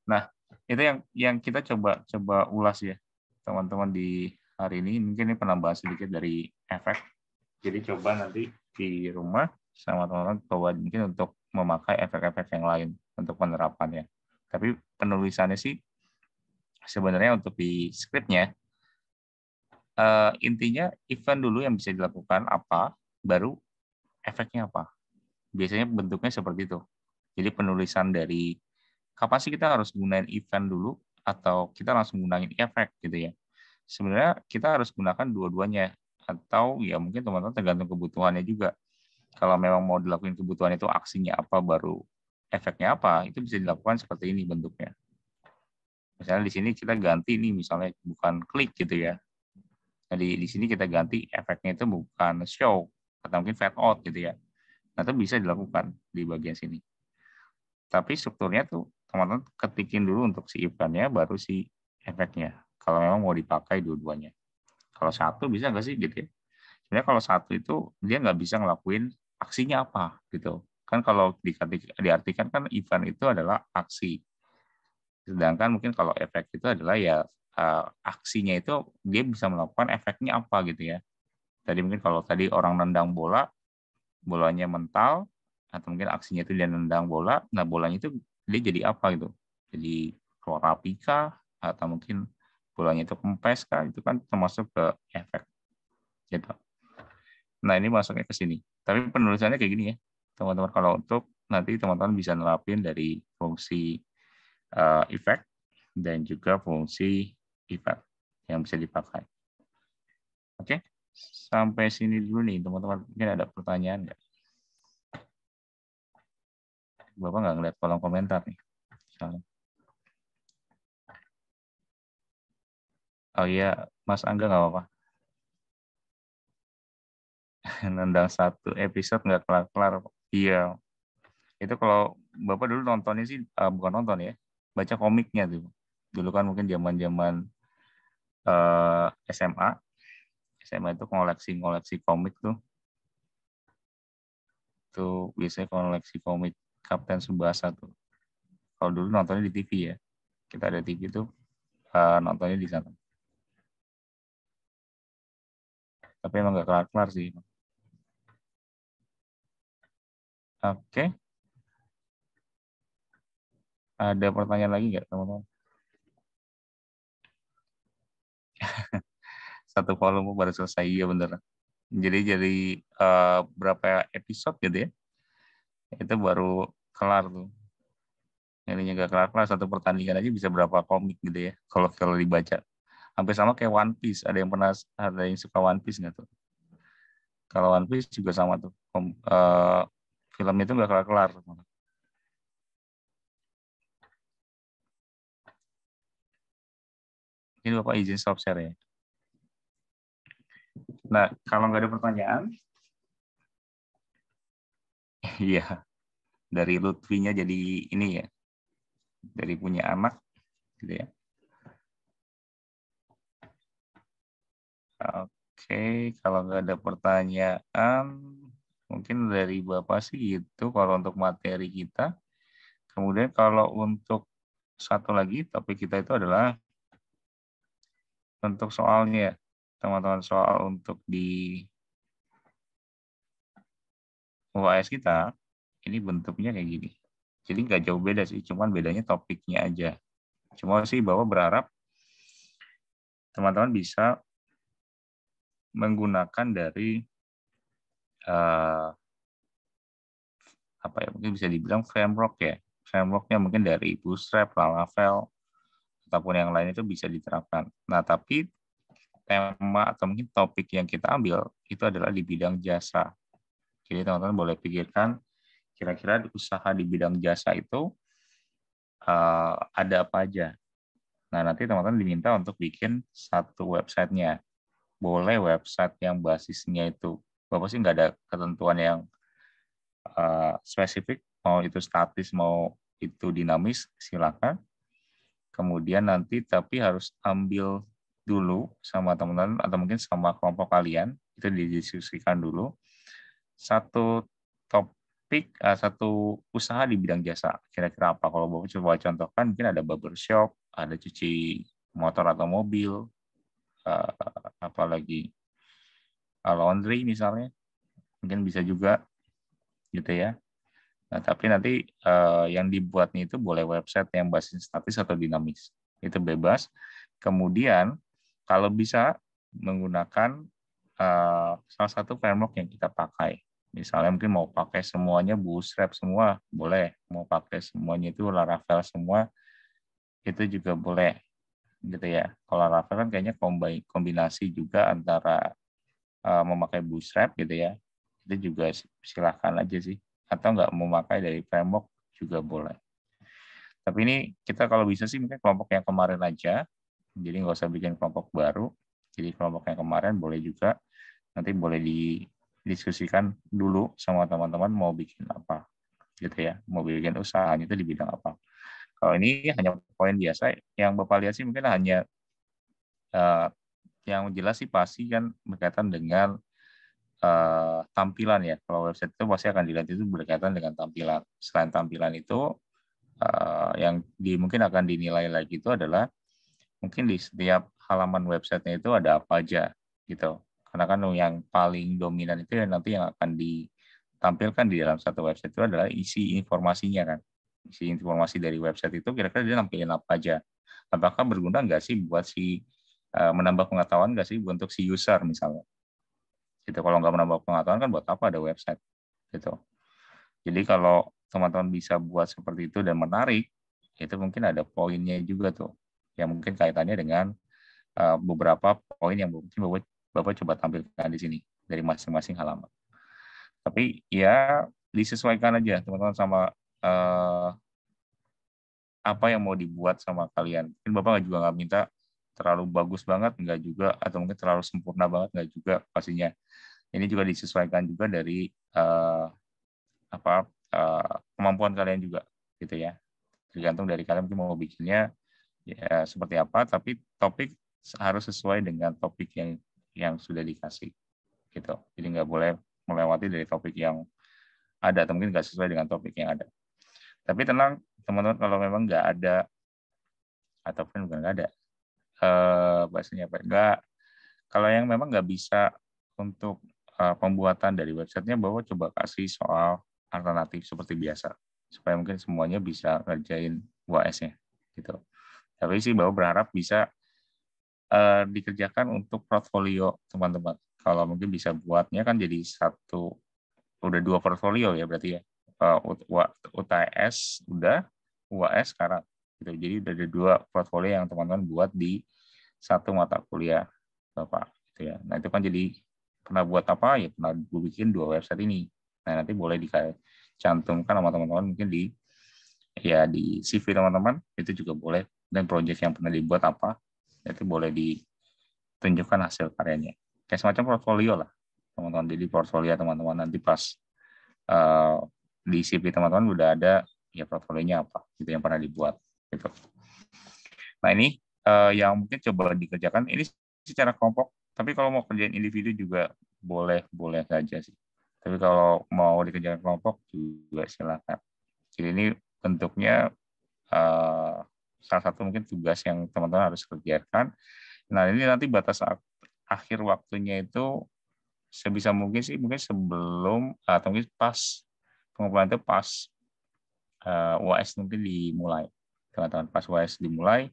Nah, itu yang kita coba ulas ya, teman-teman di hari ini. Mungkin ini penambahan sedikit dari efek. Jadi coba nanti di rumah sama teman-teman coba mungkin untuk memakai efek-efek yang lain untuk penerapannya. Tapi penulisannya sih sebenarnya untuk di scriptnya intinya event dulu yang bisa dilakukan apa, baru efeknya apa. Biasanya bentuknya seperti itu. Jadi penulisan dari kapan sih kita harus gunain event dulu atau kita langsung gunain efek gitu ya. Sebenarnya kita harus gunakan dua-duanya atau ya mungkin teman-teman tergantung kebutuhannya juga. Kalau memang mau dilakukan kebutuhan itu aksinya apa baru efeknya apa, itu bisa dilakukan seperti ini bentuknya. Misalnya di sini kita ganti ini misalnya bukan klik gitu ya. Jadi di sini kita ganti efeknya itu bukan show atau mungkin fade out gitu ya. Nah, itu bisa dilakukan di bagian sini. Tapi strukturnya tuh teman-teman ketikin dulu untuk si eventnya baru si efeknya. Kalau memang mau dipakai dua-duanya. Kalau satu bisa nggak sih gitu ya? Sebenarnya kalau satu itu dia nggak bisa ngelakuin aksinya apa gitu. Kan kalau diartikan kan event itu adalah aksi. Sedangkan mungkin kalau efek itu adalah ya aksinya itu dia bisa melakukan efeknya apa gitu ya. Tadi mungkin kalau tadi orang nendang bola, bolanya mental, atau mungkin aksinya itu dia nendang bola, nah bolanya itu dia jadi apa gitu. Jadi keluar api kah, atau mungkin bolanya itu kempes kah, itu kan termasuk ke efek. Gitu. Nah ini masuknya ke sini. Tapi penulisannya kayak gini ya, teman-teman. Kalau untuk nanti teman-teman bisa nerapin dari fungsi efek dan juga fungsi event yang bisa dipakai. Oke, sampai sini dulu nih teman-teman. Mungkin ada pertanyaan nggak? Bapak nggak ngeliat kolom komentar nih. Misalnya. Oh iya, Mas Angga nggak apa-apa. Nendang satu episode nggak kelar-kelar. Iya, itu kalau Bapak dulu nontonnya sih, bukan nonton ya, baca komiknya tuh. Dulu kan mungkin zaman-zaman SMA. SMA itu koleksi komik tuh. Tuh biasanya koleksi komik Kapten Tsubasa tuh. Kalau dulu nontonnya di TV ya. Kita ada TV tuh, nontonnya di sana. Tapi emang nggak kelar-kelar sih. Oke, ada pertanyaan lagi nggak teman-teman? Satu volume baru selesai, iya bener. Jadi berapa episode gitu ya? Itu baru kelar tuh. Ininya nggak kelar-kelar, satu pertandingan aja bisa berapa komik gitu ya. Kalau dibaca. Hampir sama kayak One Piece. Ada yang suka One Piece nggak tuh? Kalau One Piece juga sama tuh. Filmnya itu nggak kelar-kelar. Ini Bapak izin stop share ya. Nah, kalau nggak ada pertanyaan, iya, dari Lutfinya jadi ini ya, dari punya anak, gitu ya. Oke, kalau nggak ada pertanyaan, mungkin dari Bapak sih itu kalau untuk materi kita. Kemudian kalau untuk satu lagi topik kita itu adalah untuk soalnya, teman-teman, soal untuk di UAS kita, ini bentuknya kayak gini. Jadi nggak jauh beda sih, cuman bedanya topiknya aja. Cuma sih Bapak berharap teman-teman bisa menggunakan dari apa ya, mungkin bisa dibilang framework ya. Frameworknya mungkin dari Bootstrap, Laravel, ataupun yang lain itu bisa diterapkan. Nah, tapi tema atau mungkin topik yang kita ambil itu adalah di bidang jasa. Jadi teman-teman boleh pikirkan kira-kira usaha di bidang jasa itu ada apa aja. Nah, nanti teman-teman diminta untuk bikin satu websitenya. Boleh website yang basisnya itu, Bapak sih nggak ada ketentuan yang spesifik, mau itu statis, mau itu dinamis, silakan. Kemudian nanti tapi harus ambil dulu sama teman-teman atau mungkin sama kelompok kalian, itu didiskusikan dulu satu topik, satu usaha di bidang jasa. Kira-kira apa? Kalau Bapak coba contohkan, mungkin ada barbershop, ada cuci motor atau mobil, apalagi laundry misalnya, mungkin bisa juga gitu ya. Nah, tapi nanti yang dibuatnya itu boleh website yang basis statis atau dinamis. Itu bebas. Kemudian kalau bisa menggunakan salah satu framework yang kita pakai. Misalnya mungkin mau pakai semuanya Bootstrap semua, boleh. Mau pakai semuanya itu Laravel semua, itu juga boleh. Gitu ya. Kalau Laravel kan kayaknya kombinasi juga antara memakai Bootstrap gitu ya. Itu juga silakan aja sih. Atau nggak memakai dari framework juga boleh. Tapi ini kita kalau bisa sih mungkin kelompok yang kemarin aja, jadi nggak usah bikin kelompok baru. Jadi kelompok yang kemarin boleh juga, nanti boleh didiskusikan dulu sama teman-teman mau bikin apa, gitu ya, mau bikin usahanya itu di bidang apa. Kalau ini hanya poin biasa, yang Bapak lihat sih mungkin hanya yang jelas sih pasti kan berkaitan dengan tampilan ya. Kalau website itu pasti akan dilihat itu berkaitan dengan tampilan. Selain tampilan itu, yang mungkin akan dinilai lagi itu adalah mungkin di setiap halaman websitenya itu ada apa aja gitu. Karena kan yang paling dominan itu nanti yang akan ditampilkan di dalam satu website itu adalah isi informasinya kan. Isi informasi dari website itu kira-kira dia nampilin apa aja. Apakah berguna nggak sih buat menambah pengetahuan nggak sih untuk si user misalnya. Gitu. Kalau nggak menambah pengetahuan kan buat apa ada website gitu. Jadi kalau teman-teman bisa buat seperti itu dan menarik, itu mungkin ada poinnya juga tuh, yang mungkin kaitannya dengan beberapa poin yang mungkin Bapak coba tampilkan di sini dari masing-masing halaman. Tapi ya disesuaikan aja teman-teman sama apa yang mau dibuat sama kalian. Mungkin Bapak juga nggak minta terlalu bagus banget, nggak juga, atau mungkin terlalu sempurna banget, nggak juga pastinya. Ini juga disesuaikan juga dari kemampuan kalian juga gitu ya, tergantung dari kalian mungkin mau bikinnya ya seperti apa, tapi topik harus sesuai dengan topik yang sudah dikasih gitu. Jadi nggak boleh melewati dari topik yang ada atau mungkin nggak sesuai dengan topik yang ada. Tapi tenang teman-teman, kalau memang nggak ada ataupun bukan nggak ada bahasanya apa nggak, kalau yang memang nggak bisa untuk pembuatan dari websitenya, Bapak coba kasih soal alternatif seperti biasa supaya mungkin semuanya bisa ngerjain UAS-nya gitu. Tapi sih Bapak berharap bisa dikerjakan untuk portfolio teman-teman. Kalau mungkin bisa buatnya kan jadi udah 2 portfolio ya berarti ya. UTS udah, UAS sekarang. Gitu. Jadi udah ada 2 portfolio yang teman-teman buat di satu mata kuliah Bapak. Gitu ya. Nah itu kan jadi pernah buat apa ya, pernah bikin 2 website ini. Nah nanti boleh dicantumkan sama teman-teman mungkin di CV teman-teman, itu juga boleh. Dan project yang pernah dibuat apa, itu boleh ditunjukkan hasil karyanya. Kayak semacam portfolio lah, teman-teman. Jadi portfolio teman-teman nanti pas di CV teman-teman udah ada ya portfolionya apa, gitu yang pernah dibuat. Gitu. Nah ini yang mungkin coba dikerjakan, ini secara kelompok, tapi kalau mau kerjain individu juga boleh saja sih. Tapi kalau mau dikerjakan kelompok juga silakan. Jadi ini bentuknya salah satu mungkin tugas yang teman-teman harus kerjakan. Nah ini nanti batas akhir waktunya itu sebisa mungkin sih mungkin sebelum atau mungkin pas pengumpulan itu pas UAS mungkin dimulai. Teman-teman pas UAS dimulai,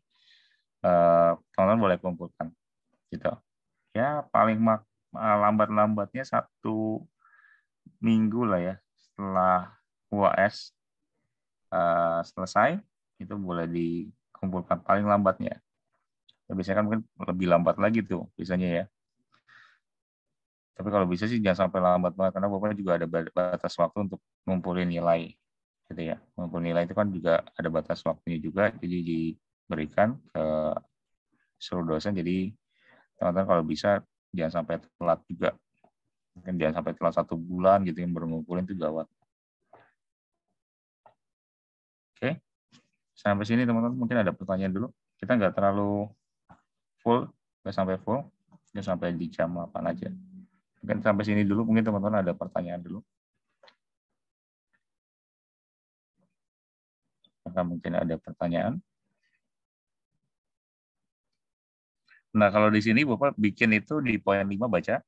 teman-teman boleh kumpulkan gitu. Ya paling lambat-lambatnya 1 minggu lah ya setelah UAS selesai, itu boleh dikumpulkan paling lambatnya. Biasanya kan mungkin lebih lambat lagi tuh biasanya ya. Tapi kalau bisa sih jangan sampai lambat banget, karena Bapak juga ada batas waktu untuk ngumpulin nilai. Gitu ya. Ngumpulin nilai itu kan juga ada batas waktunya juga, jadi diberikan ke seluruh dosen. Jadi teman-teman kalau bisa jangan sampai telat juga. Mungkin jangan sampai telat 1 bulan gitu yang baru ngumpulin itu gawat. Oke, sampai sini teman-teman mungkin ada pertanyaan dulu. Kita nggak terlalu full, nggak sampai full, nggak sampai di jam 8 aja. Mungkin sampai sini dulu, mungkin teman-teman ada pertanyaan dulu. Maka mungkin ada pertanyaan. Nah, kalau di sini Bapak bikin itu di poin 5 baca,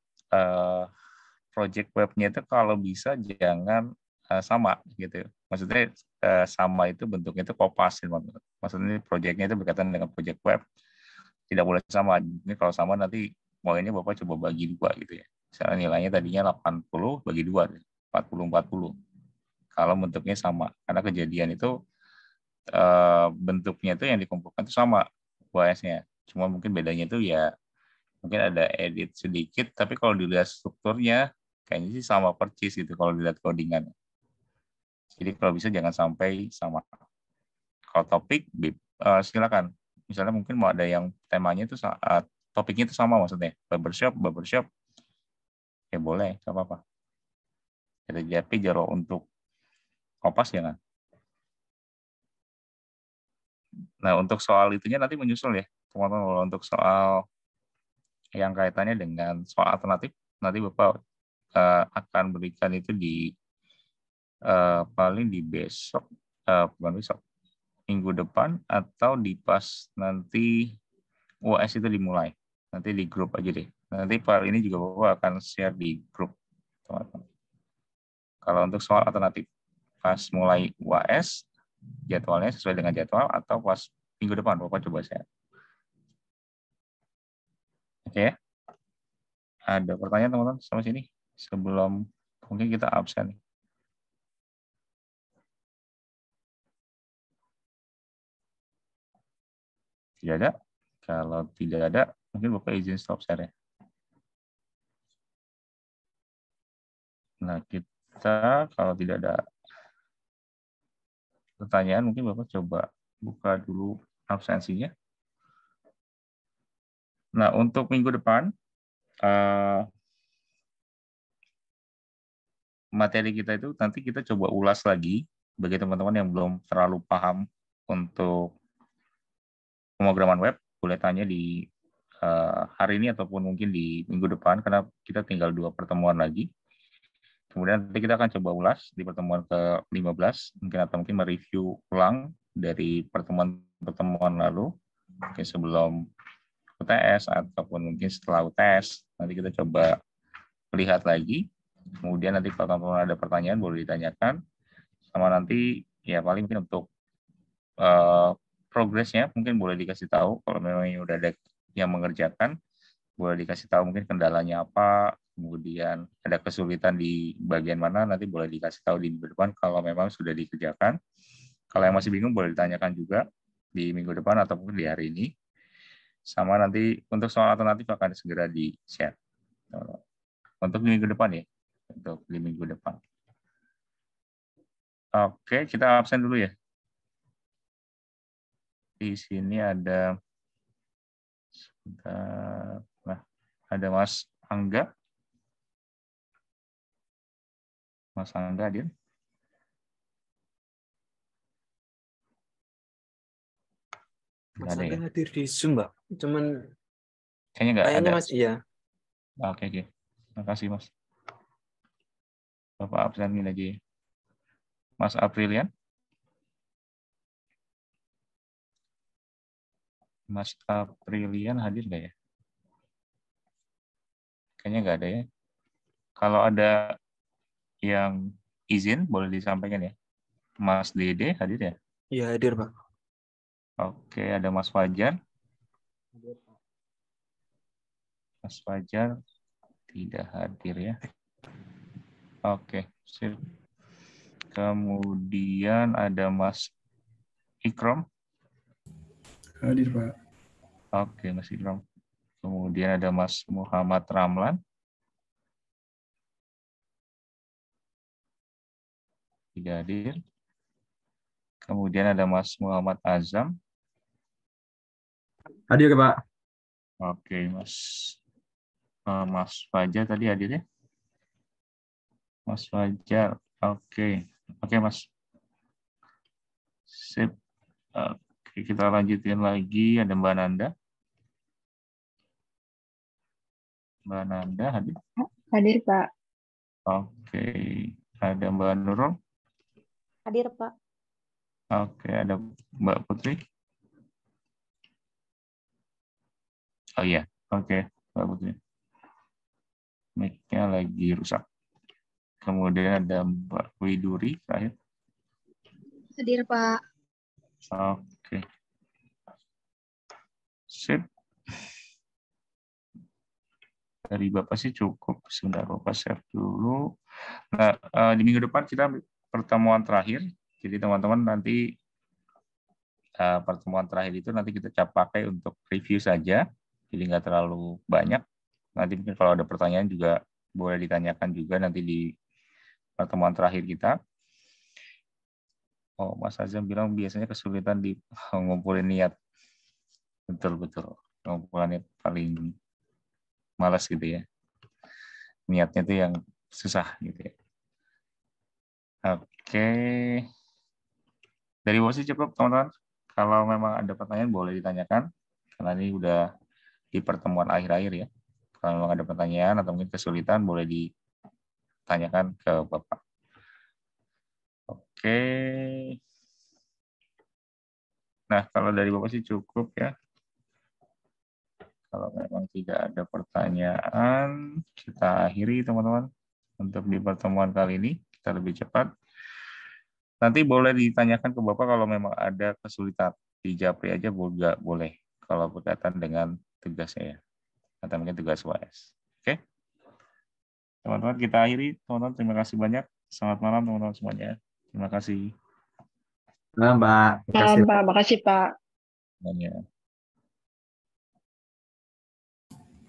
project webnya itu kalau bisa jangan sama gitu. Maksudnya sama itu bentuknya itu kopas. Maksudnya projectnya itu berkaitan dengan project web. Tidak boleh sama. Ini kalau sama nanti poinnya Bapak coba bagi 2 gitu ya. Misalnya nilainya tadinya 80 bagi 2, 40-40. Kalau bentuknya sama. Karena kejadian itu bentuknya itu yang dikumpulkan itu sama UAS-nya. Cuma mungkin bedanya itu ya mungkin ada edit sedikit, tapi kalau dilihat strukturnya kayaknya sih sama persis gitu kalau dilihat codingan. Jadi kalau bisa jangan sampai sama. Kalau topik silakan. Misalnya mungkin mau ada yang temanya itu topiknya itu sama maksudnya barbershop ya boleh, nggak apa-apa. Tapi jaro untuk kopas jangan. Nah untuk soal itunya nanti menyusul ya teman-teman. Untuk soal yang kaitannya dengan soal alternatif nanti Bapak akan berikan itu di paling di besok, bukan besok, minggu depan atau di pas nanti UAS itu dimulai. Nanti di grup aja deh. Nanti file ini juga Bapak akan share di grup, teman-teman. Kalau untuk soal alternatif, pas mulai UAS, jadwalnya sesuai dengan jadwal atau pas minggu depan Bapak coba share. Oke. Ada pertanyaan teman-teman sampai sini? Sebelum mungkin kita absen. Tidak ada? Kalau tidak ada, mungkin Bapak izin stop share ya. Nah, kita kalau tidak ada pertanyaan, mungkin Bapak coba buka dulu absensinya. Nah, untuk minggu depan, materi kita itu nanti kita coba ulas lagi bagi teman-teman yang belum terlalu paham untuk pemrograman web, boleh tanya di hari ini ataupun mungkin di minggu depan karena kita tinggal 2 pertemuan lagi. Kemudian nanti kita akan coba ulas di pertemuan ke-15 mungkin atau mungkin mereview ulang dari pertemuan-pertemuan lalu mungkin sebelum UTS ataupun mungkin setelah UTS. Nanti kita coba lihat lagi. Kemudian nanti kalau teman-teman ada pertanyaan boleh ditanyakan. Sama nanti ya paling mungkin untuk progresnya mungkin boleh dikasih tahu kalau memang udah ada yang mengerjakan, boleh dikasih tahu mungkin kendalanya apa, kemudian ada kesulitan di bagian mana, nanti boleh dikasih tahu di minggu depan kalau memang sudah dikerjakan. Kalau yang masih bingung boleh ditanyakan juga di minggu depan ataupun di hari ini. Sama nanti untuk soal alternatif akan segera di-share. Untuk di minggu depan ya. Untuk di minggu depan. Oke, kita absen dulu ya. Di sini ada nah, ada Mas Angga. Mas Angga hadir. Mas Ada Angga ya? hadir di Zoom, Mbak. Cuman Kayaknya nggak kayaknya ada. Mas iya. Oke. Terima kasih Mas. Bapak absen lagi. Mas Aprilian. Mas Aprilian hadir nggak ya? Kayaknya nggak ada ya. Kalau ada yang izin boleh disampaikan ya. Mas Dede hadir ya? Iya, hadir, Pak. Oke, ada Mas Fajar. Mas Fajar tidak hadir ya. Oke, sip. Kemudian ada Mas Ikram. Hadir, Pak. Oke, Mas Ikram. Kemudian ada Mas Muhammad Ramlan. Tidak hadir. Kemudian ada Mas Muhammad Azam. Hadir, Pak. Oke, Mas Fajar tadi hadir ya? Mas Fajar. Oke, Mas. Sip. Oke, kita lanjutin lagi. Ada Mbak Nanda. Mbak Nanda hadir. Hadir, Pak. Oke, ada Mbak Nurul. Hadir, Pak. Oke, ada Mbak Putri. Oh iya, oke, Mbak Putri. Mic-nya lagi rusak. Kemudian ada Mbak Widuri terakhir. Hadir, Pak. Oke. Sip. Dari Bapak sih cukup. Sebentar, Bapak save dulu. Nah, di minggu depan kita pertemuan terakhir. Jadi teman-teman nanti pertemuan terakhir itu nanti kita pakai untuk review saja. Jadi nggak terlalu banyak. Nanti mungkin kalau ada pertanyaan juga boleh ditanyakan juga nanti di pertemuan terakhir kita. Oh, Mas Azam bilang biasanya kesulitan di ngumpulin niat. Betul. Ngumpulan niat paling malas gitu ya. Niatnya itu yang susah gitu ya. Oke. Dari Wosi cukup teman-teman. Kalau memang ada pertanyaan boleh ditanyakan. Karena ini udah di pertemuan akhir-akhir ya. Kalau memang ada pertanyaan atau mungkin kesulitan boleh ditanyakan ke Bapak. Oke. Nah, kalau dari Bapak sih cukup ya. Kalau memang tidak ada pertanyaan, kita akhiri teman-teman. Untuk di pertemuan kali ini, kita lebih cepat. Nanti boleh ditanyakan ke Bapak kalau memang ada kesulitan. Di Japri aja boleh. Kalau berkaitan dengan tugasnya ya. Atau mungkin tugas UAS. Oke? Teman-teman, kita akhiri. Teman-teman, terima kasih banyak. Selamat malam teman-teman semuanya. Terima kasih. Nah, Pak. Makasih. Pak. Makasih, Pak. Semuanya.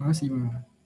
Makasih, Pak.